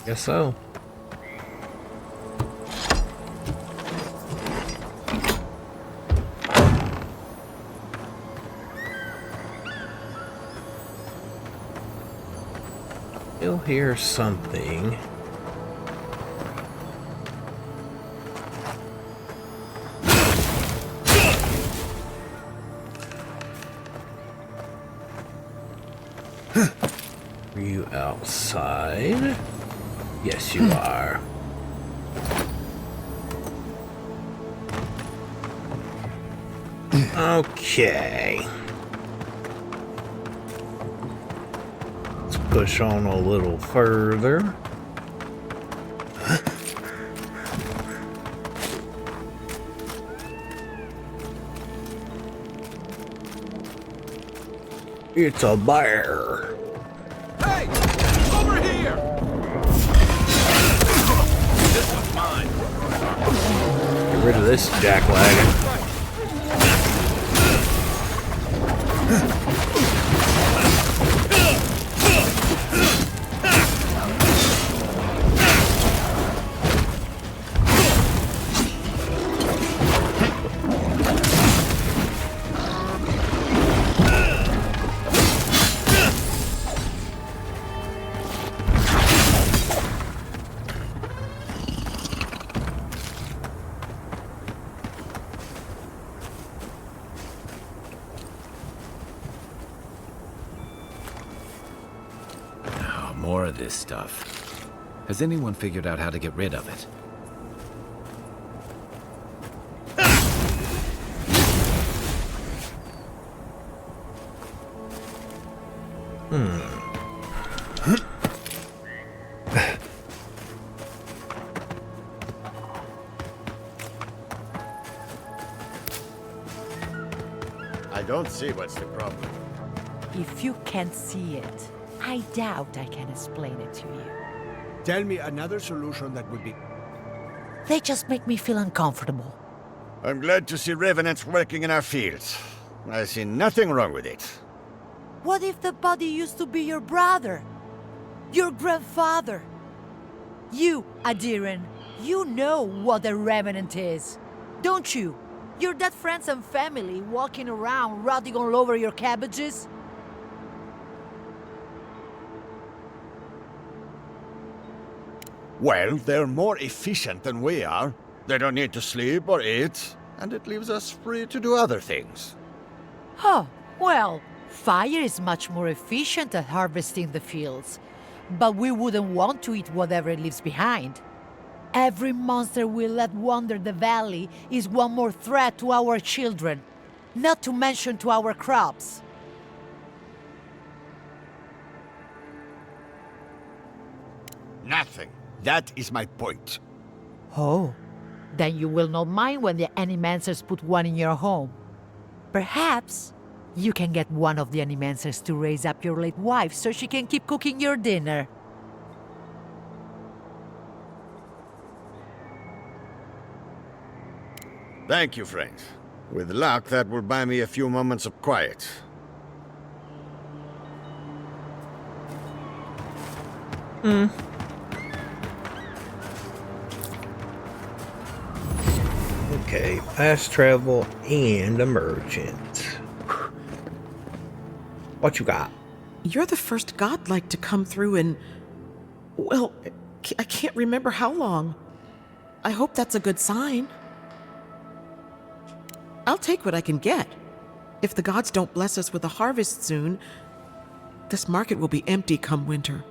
Guess so. You'll hear something. Are you outside? Yes, you are. Okay. Let's push on a little further. It's a bear. Hey! Over here! This one's mine. Get rid of this jackwagon. More of this stuff. Has anyone figured out how to get rid of it? I don't see what's the problem. If you can't see it, I doubt I can explain it to you. Tell me another solution that would be... They just make me feel uncomfortable. I'm glad to see revenants working in our fields. I see nothing wrong with it. What if the body used to be your brother? Your grandfather? You, Adiran, you know what a revenant is, don't you? Your dead friends and family walking around rotting all over your cabbages? Well, they're more efficient than we are. They don't need to sleep or eat, and it leaves us free to do other things. Oh, well, fire is much more efficient at harvesting the fields. But we wouldn't want to eat whatever it leaves behind. Every monster we let wander the valley is one more threat to our children, not to mention to our crops. Nothing. That is my point. Oh, then you will not mind when the animancers put one in your home. Perhaps you can get one of the animancers to raise up your late wife so she can keep cooking your dinner. Thank you, friend. With luck, that will buy me a few moments of quiet. Okay, fast travel and a merchant. What you got? You're the first godlike to come through in... well, I can't remember how long. I hope that's a good sign. I'll take what I can get. If the gods don't bless us with a harvest soon, this market will be empty come winter.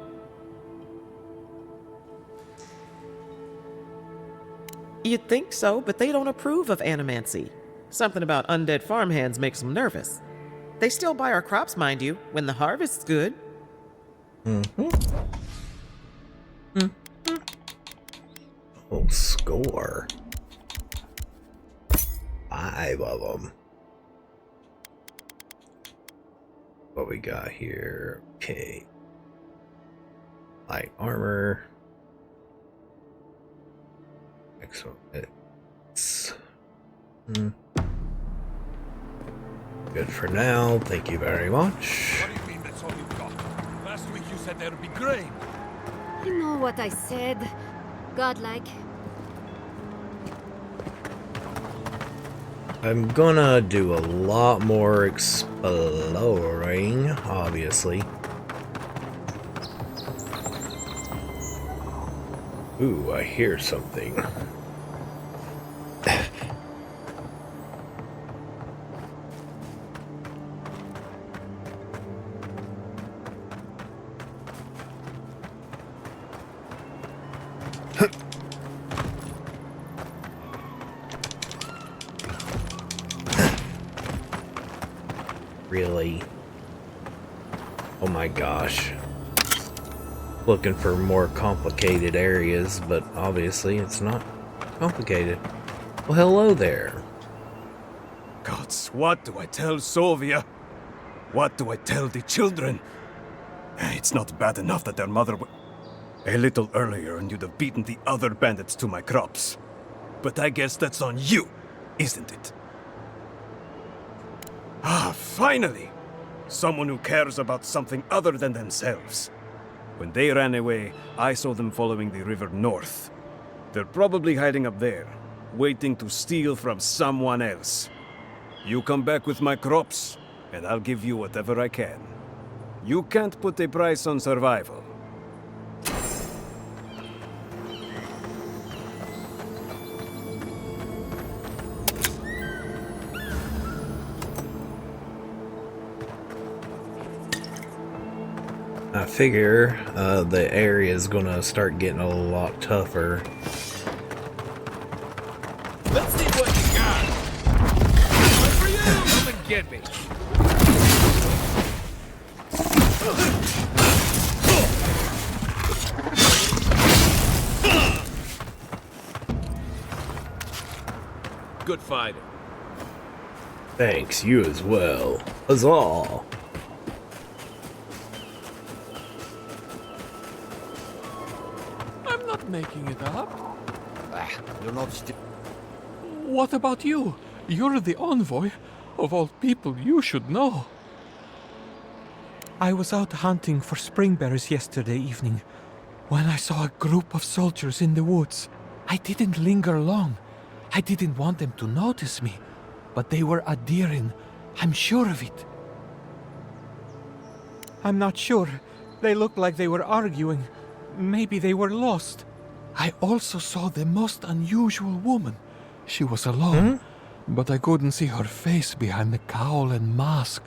You'd think so, but they don't approve of animancy. Something about undead farmhands makes them nervous. They still buy our crops, mind you, when the harvest's good. Oh, score. 5 of them. What we got here? Okay. Light armor. Excellent. It's good for now. Thank you very much. What do you mean that's all you've got? Last week you said there'd be grain. You know what I said? Godlike. I'm gonna do a lot more exploring, obviously. Ooh, I hear something. Really? Oh my gosh. Looking for more complicated areas, but obviously it's not complicated. Well, hello there. Gods, what do I tell Sovia? What do I tell the children? It's not bad enough that their mother a little earlier and you'd have beaten the other bandits to my crops. But I guess that's on you, isn't it? Ah, finally! Someone who cares about something other than themselves. When they ran away, I saw them following the river north. They're probably hiding up there, waiting to steal from someone else. You come back with my crops, and I'll give you whatever I can. You can't put a price on survival. I figure the area is gonna start getting a lot tougher. Let's see what you got. Good for you! Come and get me. Good fighting. Thanks, you as well. Huzzah! I'm not making it up. You're not What about you? You're the envoy. Of all people, you should know. I was out hunting for springberries yesterday evening when I saw a group of soldiers in the woods. I didn't linger long. I didn't want them to notice me, but they were adhering. I'm sure of it. I'm not sure. They looked like they were arguing. Maybe they were lost. I also saw the most unusual woman. She was alone, but I couldn't see her face behind the cowl and mask.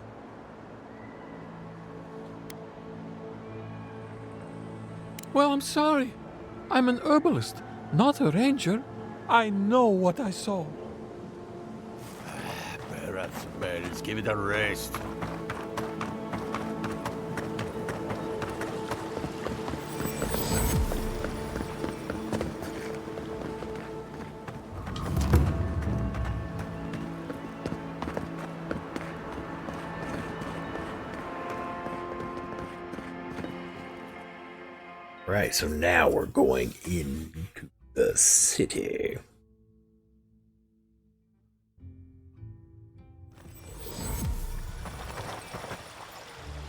Well, I'm sorry. I'm an herbalist, not a ranger. I know what I saw. Perhaps, let's give it a rest. Right, so now we're going into the city.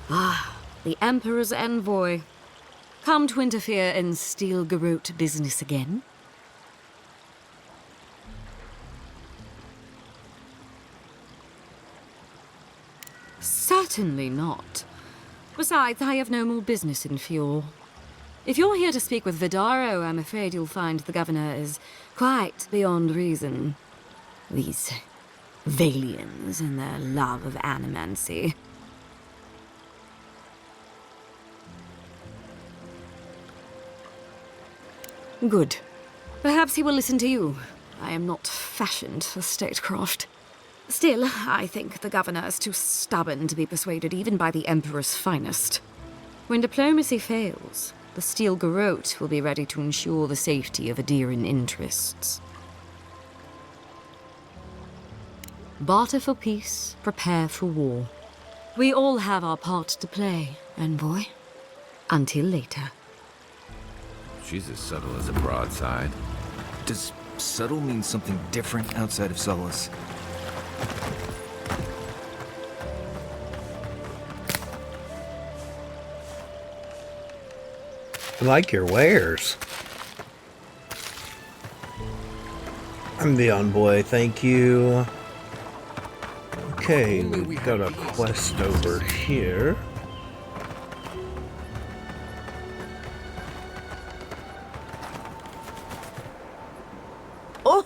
Ah, the Emperor's envoy. Come to interfere in Steel Garrote business again? Certainly not. Besides, I have no more business in Fjord. If you're here to speak with Vidaro, I'm afraid you'll find the governor is quite beyond reason these Valians and their love of animancy. Good. Perhaps he will listen to you. I am not fashioned for statecraft. Still, I think the governor is too stubborn to be persuaded even by the Emperor's finest. When diplomacy fails, the Steel Garrote will be ready to ensure the safety of Adiran interests. Barter for peace, prepare for war. We all have our part to play, envoy. Until later. She's as subtle as a broadside. Does subtle mean something different outside of Solace? I like your wares. I'm the envoy, thank you. Okay, we've got a quest over here. Oh,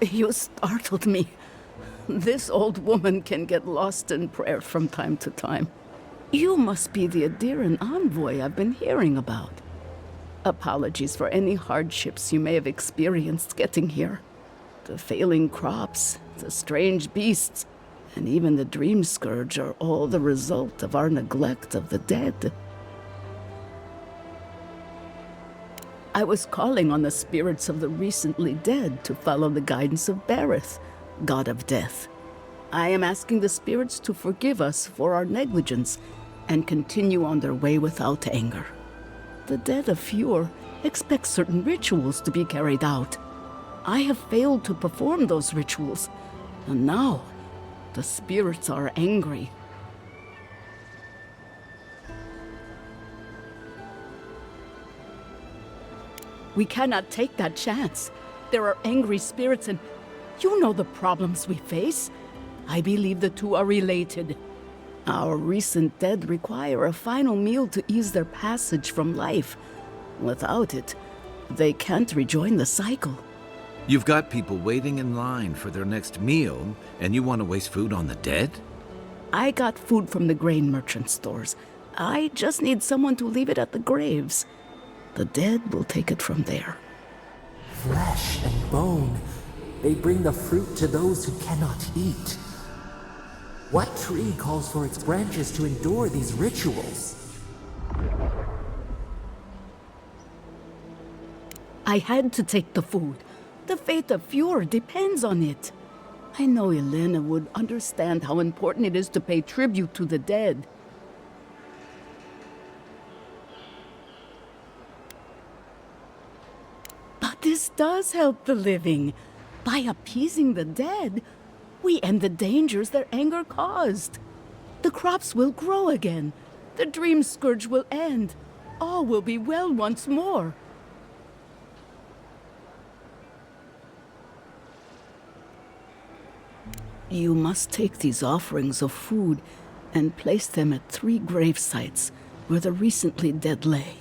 you startled me. This old woman can get lost in prayer from time to time. You must be the Adiran envoy I've been hearing about. Apologies for any hardships you may have experienced getting here. The failing crops, the strange beasts, and even the dream scourge are all the result of our neglect of the dead. I was calling on the spirits of the recently dead to follow the guidance of Bareth, god of death. I am asking the spirits to forgive us for our negligence and continue on their way without anger. The dead of Fjord expect certain rituals to be carried out. I have failed to perform those rituals, and now the spirits are angry. We cannot take that chance. There are angry spirits and you know the problems we face. I believe the two are related. Our recent dead require a final meal to ease their passage from life. Without it, they can't rejoin the cycle. You've got people waiting in line for their next meal, and you want to waste food on the dead? I got food from the grain merchant stores. I just need someone to leave it at the graves. The dead will take it from there. Flesh and bone, they bring the fruit to those who cannot eat. What tree calls for its branches to endure these rituals? I had to take the food. The fate of Fjord depends on it. I know Elena would understand how important it is to pay tribute to the dead. But this does help the living. By appeasing the dead, we end the dangers their anger caused. The crops will grow again. The dream scourge will end. All will be well once more. You must take these offerings of food and place them at 3 grave sites where the recently dead lay.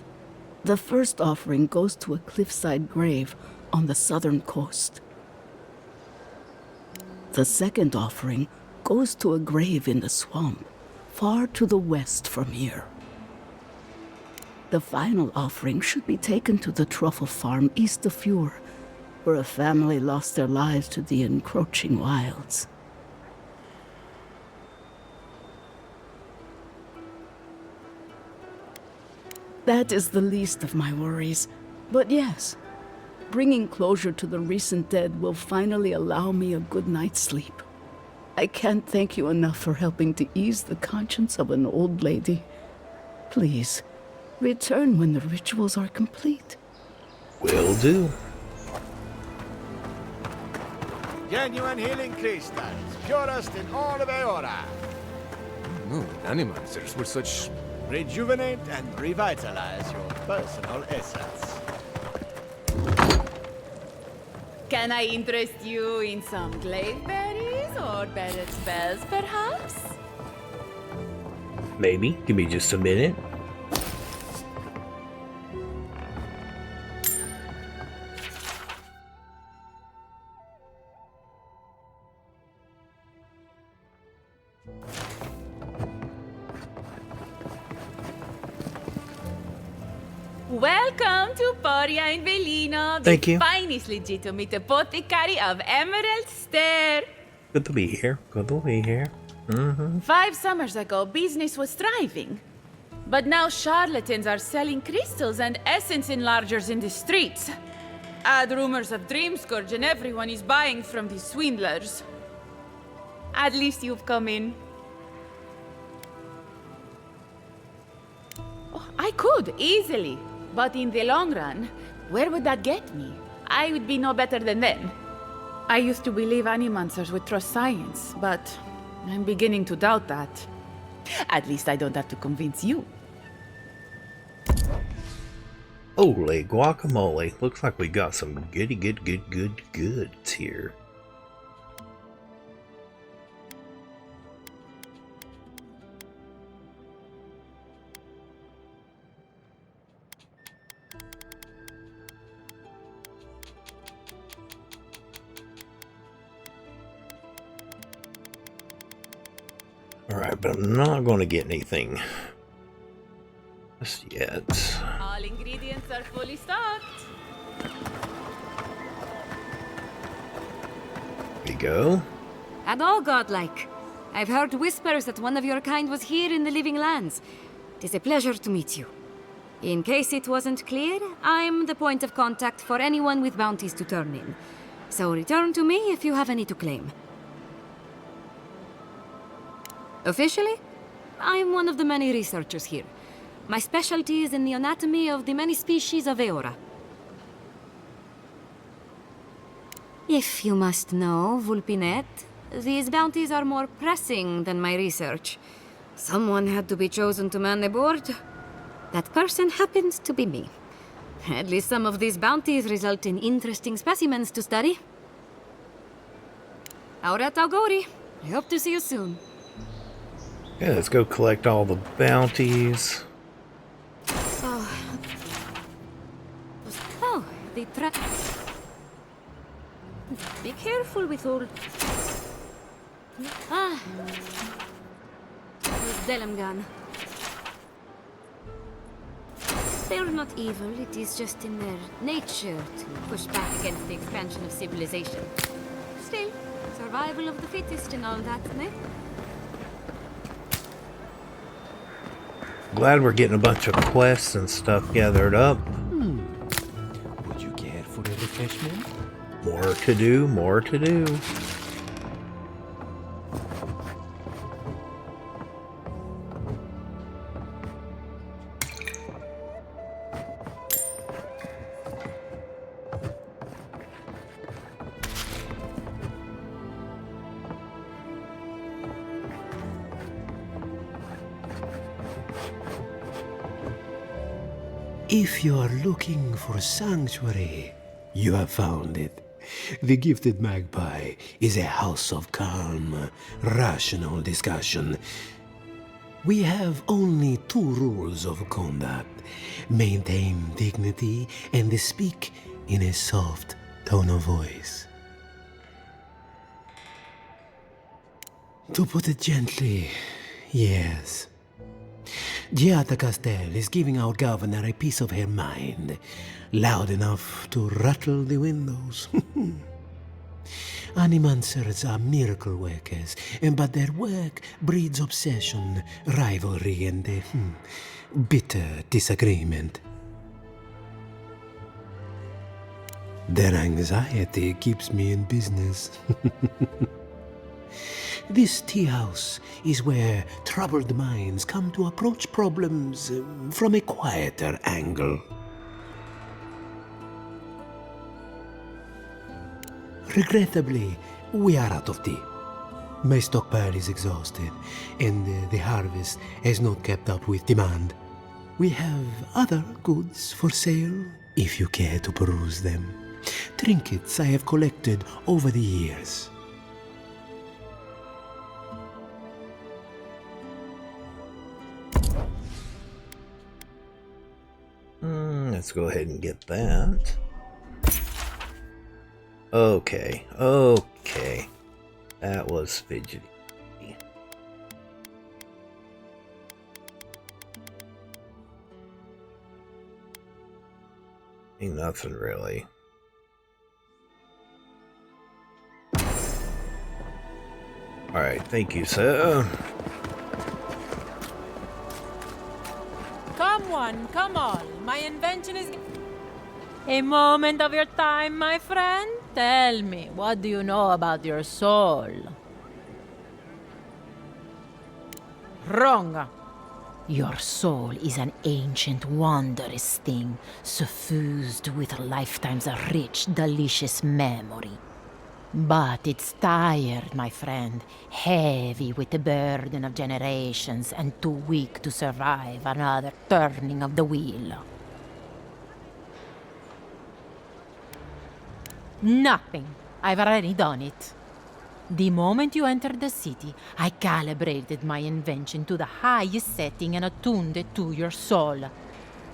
The first offering goes to a cliffside grave on the southern coast. The second offering goes to a grave in the swamp, far to the west from here. The final offering should be taken to the truffle farm east of Fjord, where a family lost their lives to the encroaching wilds. That is the least of my worries. But yes, bringing closure to the recent dead will finally allow me a good night's sleep. I can't thank you enough for helping to ease the conscience of an old lady. Please, return when the rituals are complete. Will do. Genuine healing crystals, purest in all of Eora. No, animancers were such... Rejuvenate and revitalize your personal essence. Can I interest you in some glaive berries or Barrett's bells, perhaps? Maybe. Give me just a minute. Welcome to Poria in Velino, the Thank you. finest legitimate apothecary of Emerald Stair. Good to be here. Good to be here. 5 summers ago, business was thriving. But now charlatans are selling crystals and essence enlargers in the streets. Add rumors of Dreamscourge and everyone is buying from these swindlers. At least you've come in. Oh, I could, easily. But in the long run, where would that get me? I would be no better than them. I used to believe animancers would trust science, but I'm beginning to doubt that. At least I don't have to convince you. Holy guacamole. Looks like we got some goody goods here. Alright, but I'm not going to get anything just yet. All ingredients are fully stocked. There we go. And all godlike. I've heard whispers that one of your kind was here in the living lands. It is a pleasure to meet you. In case it wasn't clear, I'm the point of contact for anyone with bounties to turn in. So return to me if you have any to claim. Officially, I'm one of the many researchers here. My specialty is in the anatomy of the many species of Eora. If you must know, Vulpinet, these bounties are more pressing than my research. Someone had to be chosen to man the board. That person happened to be me. At least some of these bounties result in interesting specimens to study. Auret Auguri. I hope to see you soon. Yeah, let's go collect all the bounties. Oh, the trap. Be careful with all. Those Delamgan. They're not evil, it is just in their nature to push back against the expansion of civilization. Still, survival of the fittest and all that, eh? Glad we're getting a bunch of quests and stuff gathered up. Would you care for a refreshment? More to do, more to do. If you are looking for sanctuary, you have found it. The Gifted Magpie is a house of calm, rational discussion. We have only 2 rules of conduct. Maintain dignity and speak in a soft tone of voice. To put it gently, yes. Giada Castel is giving our governor a piece of her mind, loud enough to rattle the windows. Animancers are miracle workers, but their work breeds obsession, rivalry, and bitter disagreement. Their anxiety keeps me in business. This tea house is where troubled minds come to approach problems from a quieter angle. Regrettably, we are out of tea. My stockpile is exhausted, and the harvest has not kept up with demand. We have other goods for sale, if you care to peruse them. Trinkets I have collected over the years. Let's go ahead and get that. Okay, okay. That was fidgety. Ain't nothing really. Alright, thank you, sir. Come on. My invention is... A moment of your time, my friend? Tell me, what do you know about your soul? Wrong. Your soul is an ancient, wondrous thing, suffused with lifetimes of rich, delicious memory. But it's tired, my friend, heavy with the burden of generations and too weak to survive another turning of the wheel. Nothing. I've already done it. The moment you entered the city, I calibrated my invention to the highest setting and attuned it to your soul.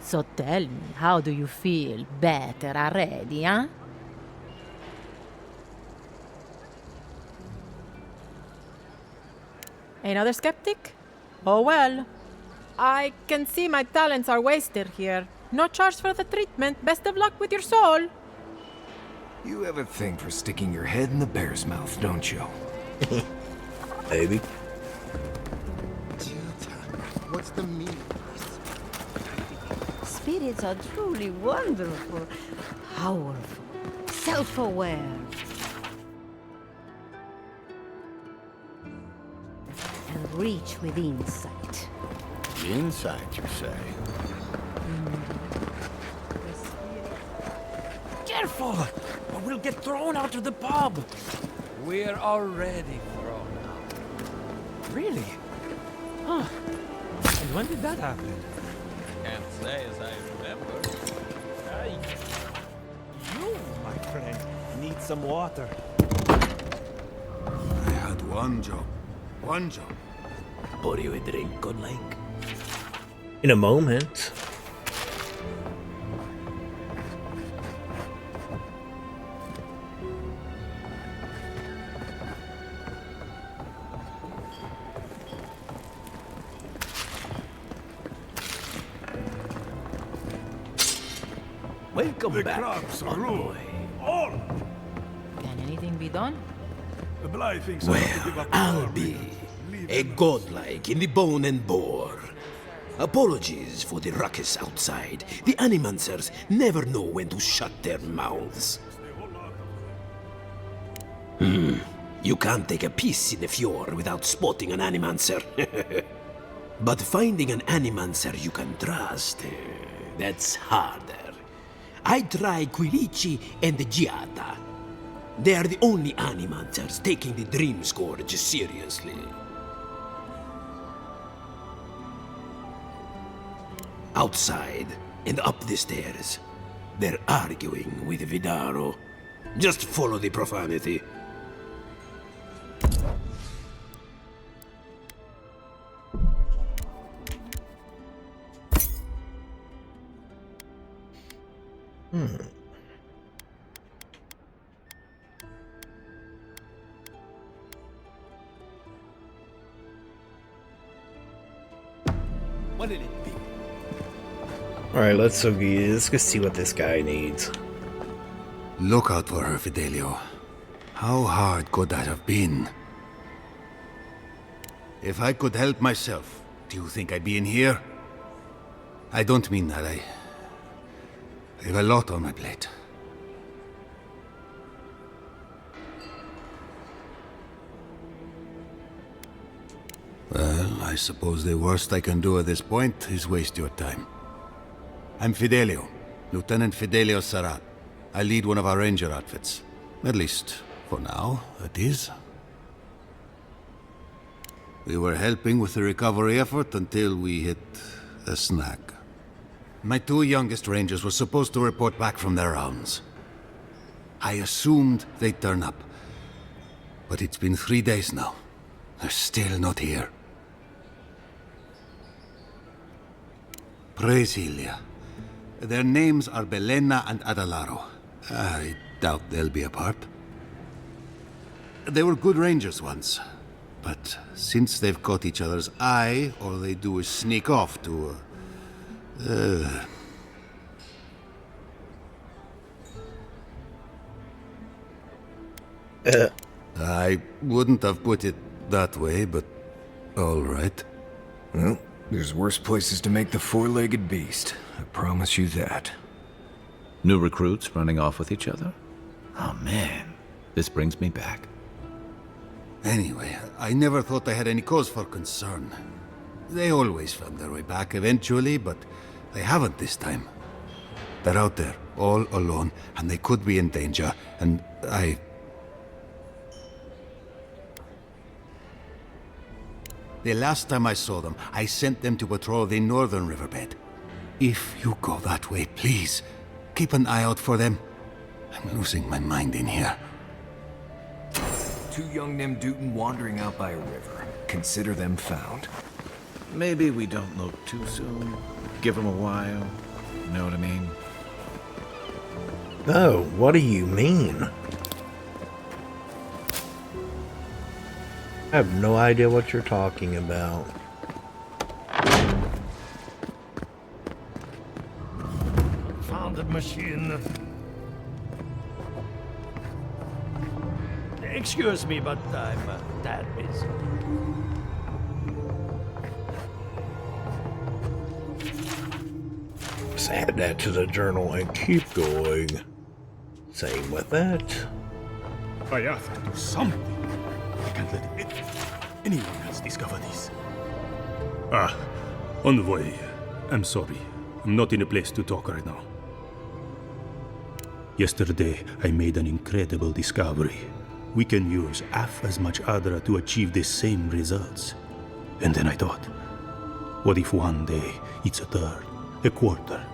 So tell me, how do you feel? Better already, huh? Another skeptic? Oh well. I can see my talents are wasted here. No charge for the treatment. Best of luck with your soul. You have a thing for sticking your head in the bear's mouth, don't you? Maybe. What's the meaning? Spirits are truly wonderful, powerful, self-aware. And reach with insight. Insight, you say? Careful! Or we'll get thrown out of the pub! We're already thrown out. Really? Huh. And when did that happen? Can't say as I remember. You, my friend, need some water. I had one job. One job. Pour you a drink, good like. In a moment. Welcome back, envoy. All! Can anything be done? Well, I'll be a godlike in the bone and bore. Apologies for the ruckus outside. The animancers never know when to shut their mouths. You can't take a piece in the fjord without spotting an animancer. But finding an animancer you can trust, that's harder. I try Quilici and the Giata. They are the only animancers taking the Dream Scourge seriously. Outside and up the stairs, they're arguing with Vidaro. Just follow the profanity. What did it be? Alright, let's go see what this guy needs. Look out for her, Fidelio. How hard could that have been? If I could help myself, do you think I'd be in here? I don't mean that. I have a lot on my plate. Well, I suppose the worst I can do at this point is waste your time. I'm Fidelio, Lieutenant Fidelio Sarat. I lead one of our ranger outfits. At least, for now, it is. We were helping with the recovery effort until we hit a snag. My two youngest rangers were supposed to report back from their rounds. I assumed they'd turn up. But it's been 3 days now. They're still not here. Brasilia. Their names are Belena and Adalaro. I doubt they'll be apart. They were good rangers once. But since they've caught each other's eye, all they do is sneak off to... I wouldn't have put it that way, but all right. Well, there's worse places to make the four-legged beast. I promise you that. New recruits running off with each other? Oh man, this brings me back. Anyway, I never thought I had any cause for concern. They always found their way back eventually, but they haven't this time. They're out there, all alone, and they could be in danger, and The last time I saw them, I sent them to patrol the northern riverbed. If you go that way, please, keep an eye out for them. I'm losing my mind in here. Two young Nemdutin wandering out by a river. Consider them found. Maybe we don't look too soon. Give them a while. You know what I mean? Oh, what do you mean? I have no idea what you're talking about. Found the machine. Excuse me, but I'm that busy. Just add that to the journal and keep going. Same with that. I have to do something. I can't let anyone else discover this. Ah, Envoy. I'm sorry. I'm not in a place to talk right now. Yesterday, I made an incredible discovery. We can use half as much Adra to achieve the same results. And then I thought, what if one day it's a third, a quarter,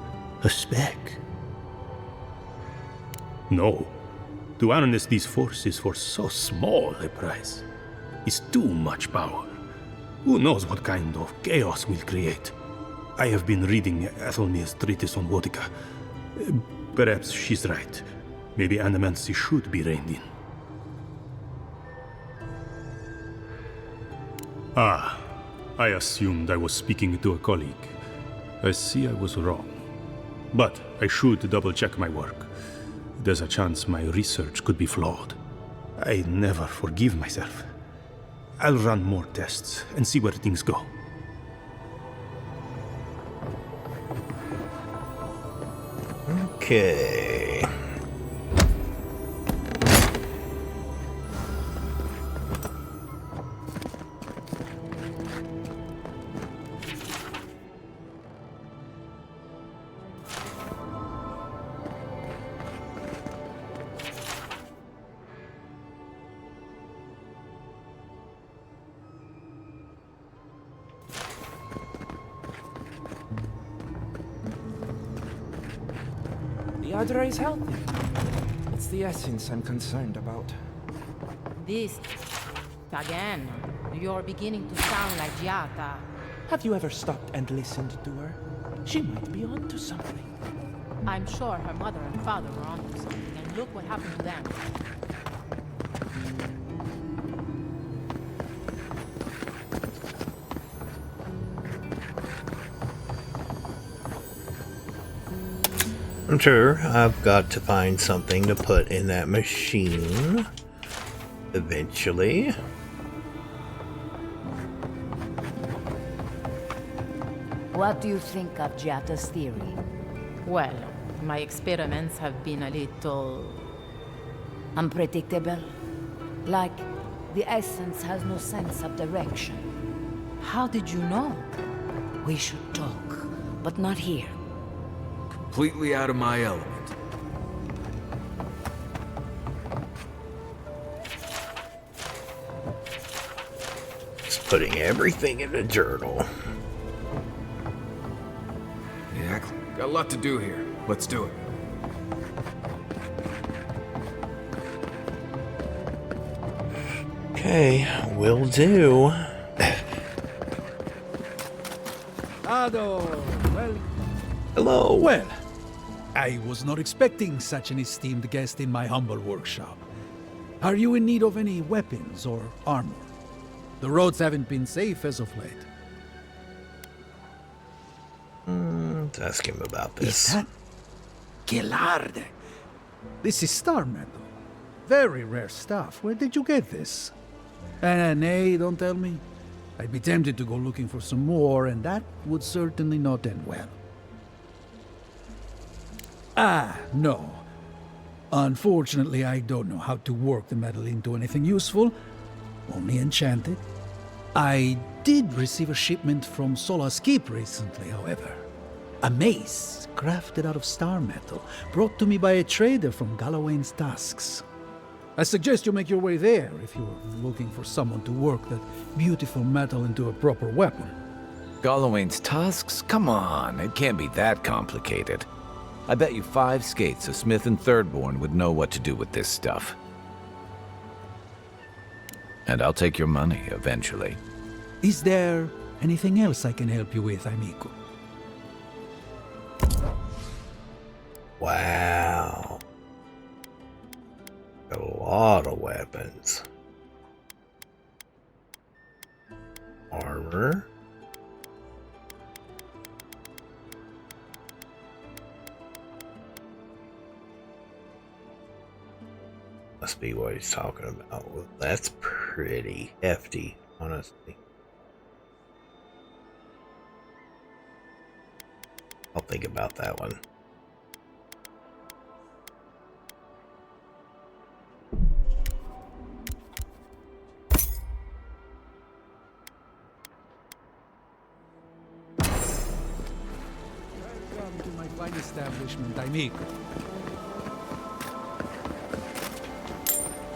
a speck? No. To harness these forces for so small a price is too much power. Who knows what kind of chaos we'll create? I have been reading Athelmir's treatise on Wotica. Perhaps she's right. Maybe Animancy should be reined in. Ah, I assumed I was speaking to a colleague. I see I was wrong. But I should double-check my work. There's a chance my research could be flawed. I never forgive myself. I'll run more tests and see where things go. Okay. The Adra is healthy. It's the essence I'm concerned about. This... again. You're beginning to sound like Giata. Have you ever stopped and listened to her? She might be onto something. I'm sure her mother and father were onto something, and look what happened to them. I'm sure I've got to find something to put in that machine eventually. What do you think of Giata's theory? Well, my experiments have been a little... unpredictable? Like, the essence has no sense of direction. How did you know? We should talk, but not here. Completely out of my element. Just putting everything in a journal. Yeah, got a lot to do here. Let's do it. Okay, will do. Ado, well... Hello. Well, I was not expecting such an esteemed guest in my humble workshop. Are you in need of any weapons or armor? The roads haven't been safe as of late. Let's ask him about this. Is that... Gelarde? This is Star Meadow. Very rare stuff. Where did you get this? Nay, don't tell me. I'd be tempted to go looking for some more, and that would certainly not end well. Ah, no. Unfortunately, I don't know how to work the metal into anything useful. Only enchanted. I did receive a shipment from Sola's Keep recently, however. A mace crafted out of star metal, brought to me by a trader from Gallowayne's Tusks. I suggest you make your way there if you're looking for someone to work that beautiful metal into a proper weapon. Gallowayne's Tusks? Come on, it can't be that complicated. I bet you 5 skates a Smith and Thirdborn would know what to do with this stuff. And I'll take your money eventually. Is there anything else I can help you with, amigo? Wow. A lot of weapons. Armor. Must be what he's talking about. Well, that's pretty hefty, honestly. I'll think about that one. Welcome to my fine establishment, amigo.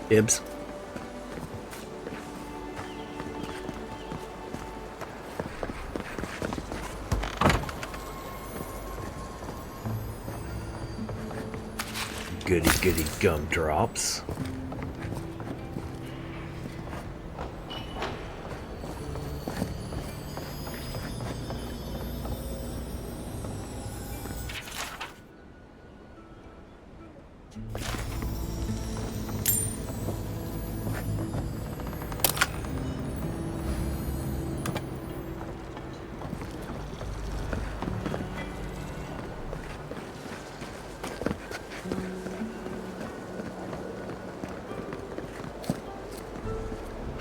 Dibs. Goody goody gumdrops.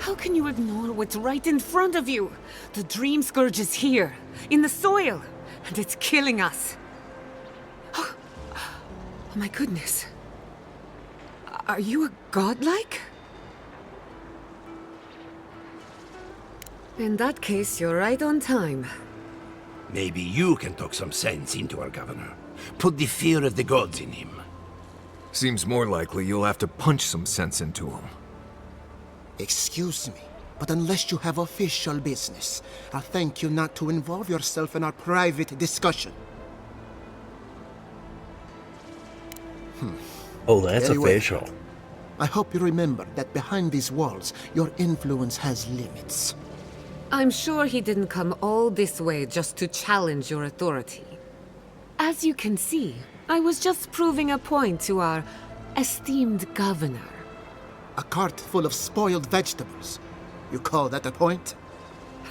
How can you ignore what's right in front of you? The Dream Scourge is here, in the soil, and it's killing us. Oh my goodness. Are you a godlike? In that case, you're right on time. Maybe you can talk some sense into our governor. Put the fear of the gods in him. Seems more likely you'll have to punch some sense into him. Excuse me, but unless you have official business, I'll thank you not to involve yourself in our private discussion. Oh, that's Very well. official. I hope you remember that behind these walls, your influence has limits. I'm sure he didn't come all this way just to challenge your authority. As you can see, I was just proving a point to our esteemed governor. A cart full of spoiled vegetables. You call that a point?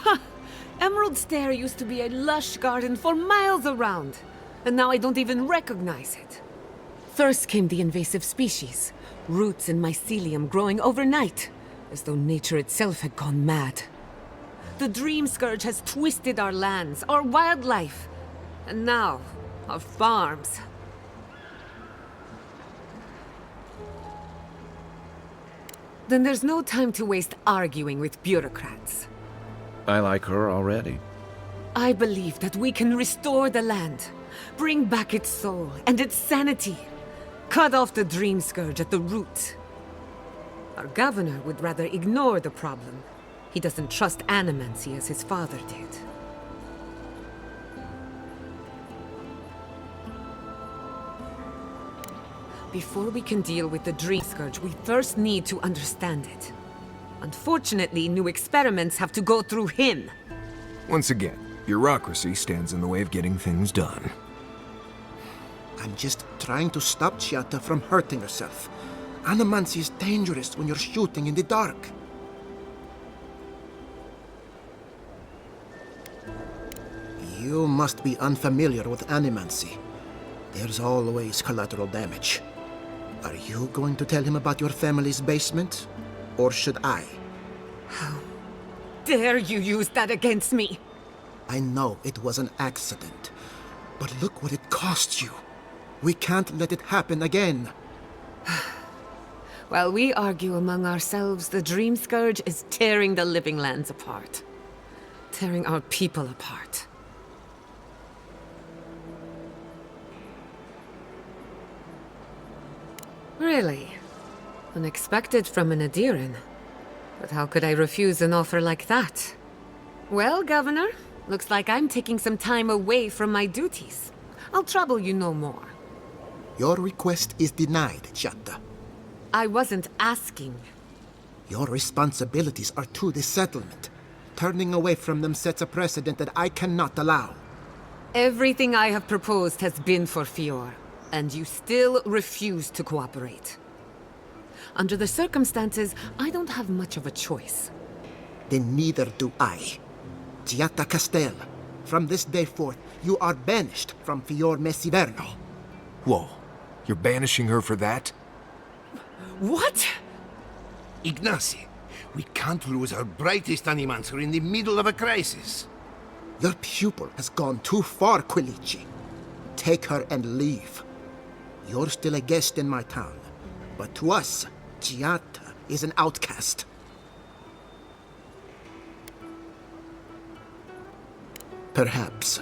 Ha! Emerald Stair used to be a lush garden for miles around, and now I don't even recognize it. First came the invasive species, roots and mycelium growing overnight, as though nature itself had gone mad. The Dream Scourge has twisted our lands, our wildlife, and now, our farms. Then there's no time to waste arguing with bureaucrats. I like her already. I believe that we can restore the land, bring back its soul and its sanity, cut off the Dream Scourge at the root. Our governor would rather ignore the problem. He doesn't trust animancy as his father did. Before we can deal with the Dream Scourge, we first need to understand it. Unfortunately, new experiments have to go through him. Once again, bureaucracy stands in the way of getting things done. I'm just trying to stop Chiata from hurting herself. Animancy is dangerous when you're shooting in the dark. You must be unfamiliar with animancy. There's always collateral damage. Are you going to tell him about your family's basement? Or should I? Dare you use that against me? I know it was an accident, but look what it cost you. We can't let it happen again. While we argue among ourselves, the Dream Scourge is tearing the living lands apart. Tearing our people apart. Really? Unexpected from an Adiran. But how could I refuse an offer like that? Well, Governor, looks like I'm taking some time away from my duties. I'll trouble you no more. Your request is denied, Chatta. I wasn't asking. Your responsibilities are to the settlement. Turning away from them sets a precedent that I cannot allow. Everything I have proposed has been for Fior, and you still refuse to cooperate. Under the circumstances, I don't have much of a choice. Then neither do I. Giatta Castel, from this day forth, you are banished from Fior Messiverno. Whoa, you're banishing her for that? What? Ignacy, we can't lose our brightest animancer in the middle of a crisis. Your pupil has gone too far, Quilici. Take her and leave. You're still a guest in my town, but to us, Giatta is an outcast. Perhaps,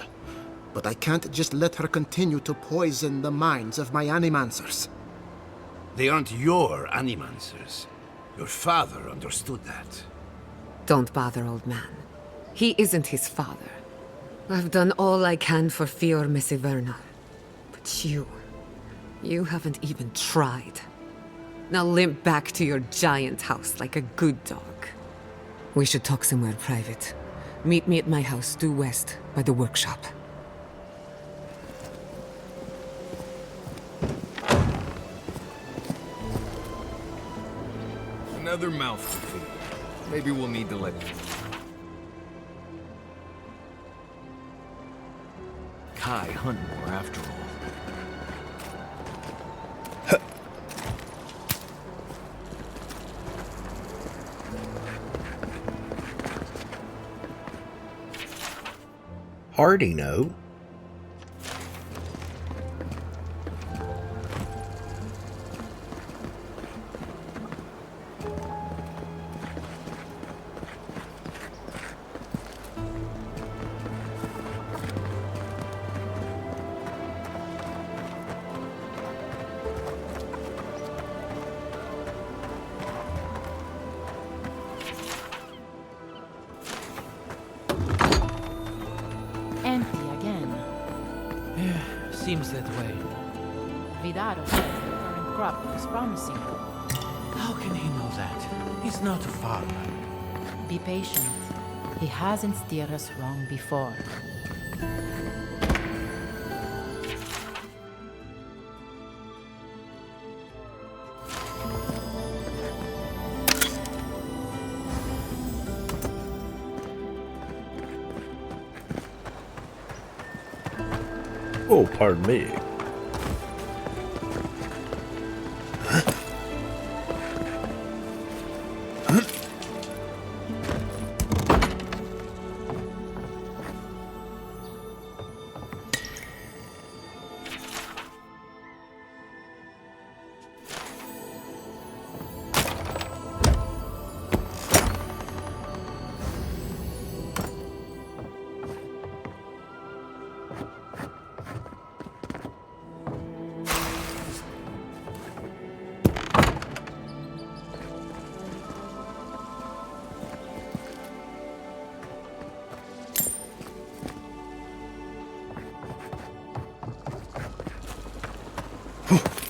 but I can't just let her continue to poison the minds of my animancers. They aren't your animancers. Your father understood that. Don't bother, old man. He isn't his father. I've done all I can for Fior Messiverno. But you haven't even tried. Now limp back to your giant house like a good dog. We should talk somewhere private. Meet me at my house due west by the workshop. Another mouth to feed. Maybe we'll need to let Kai hunt more after all. Hardy no. Seems that way. Vidaro says the current crop is promising. How can he know that? He's not a farmer. Be patient. He hasn't steered us wrong before. Oh, pardon me.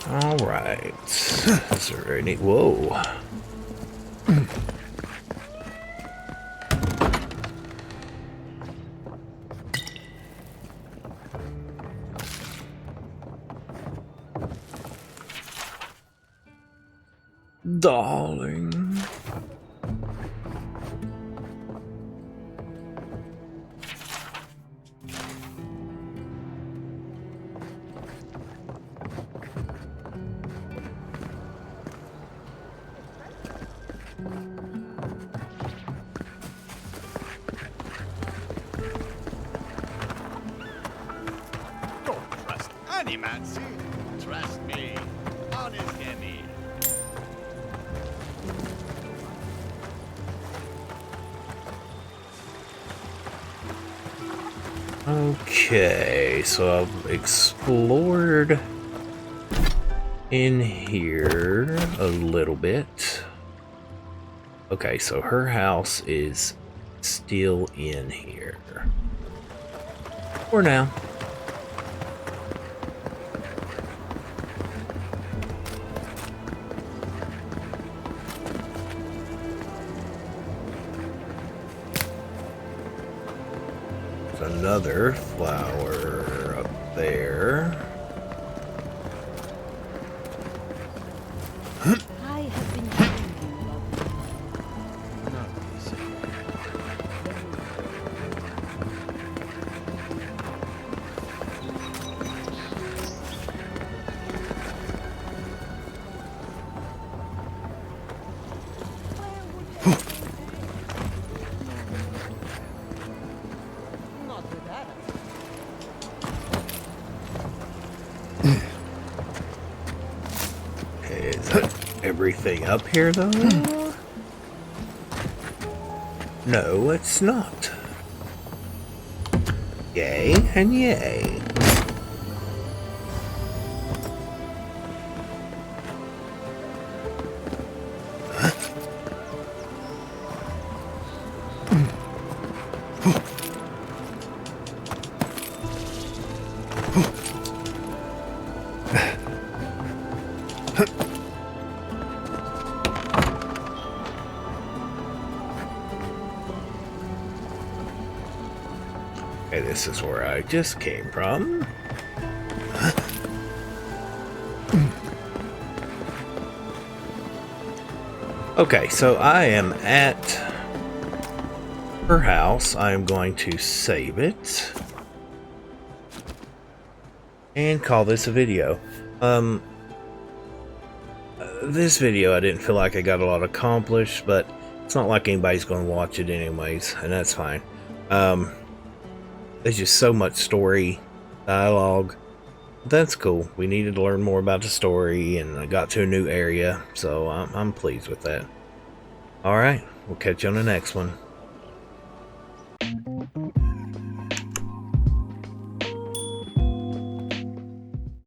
All right. Is there any? Whoa. Darling. money, Mansi. Trust me. Honest Emmy. Okay, so I've explored in here a little bit. Okay, so her house is still in here. For now. There's another flower up there. I have been dreaming of Is everything up here though? No, it's not. Yay and yay. Okay, this is where I just came from. Okay, so I am at her house. I am going to save it and call this a video. This video I didn't feel like I got a lot accomplished, but it's not like anybody's going to watch it anyways, and that's fine. There's just so much story, dialogue. That's cool. We needed to learn more about the story, and I got to a new area, so I'm pleased with that. Alright, we'll catch you on the next one.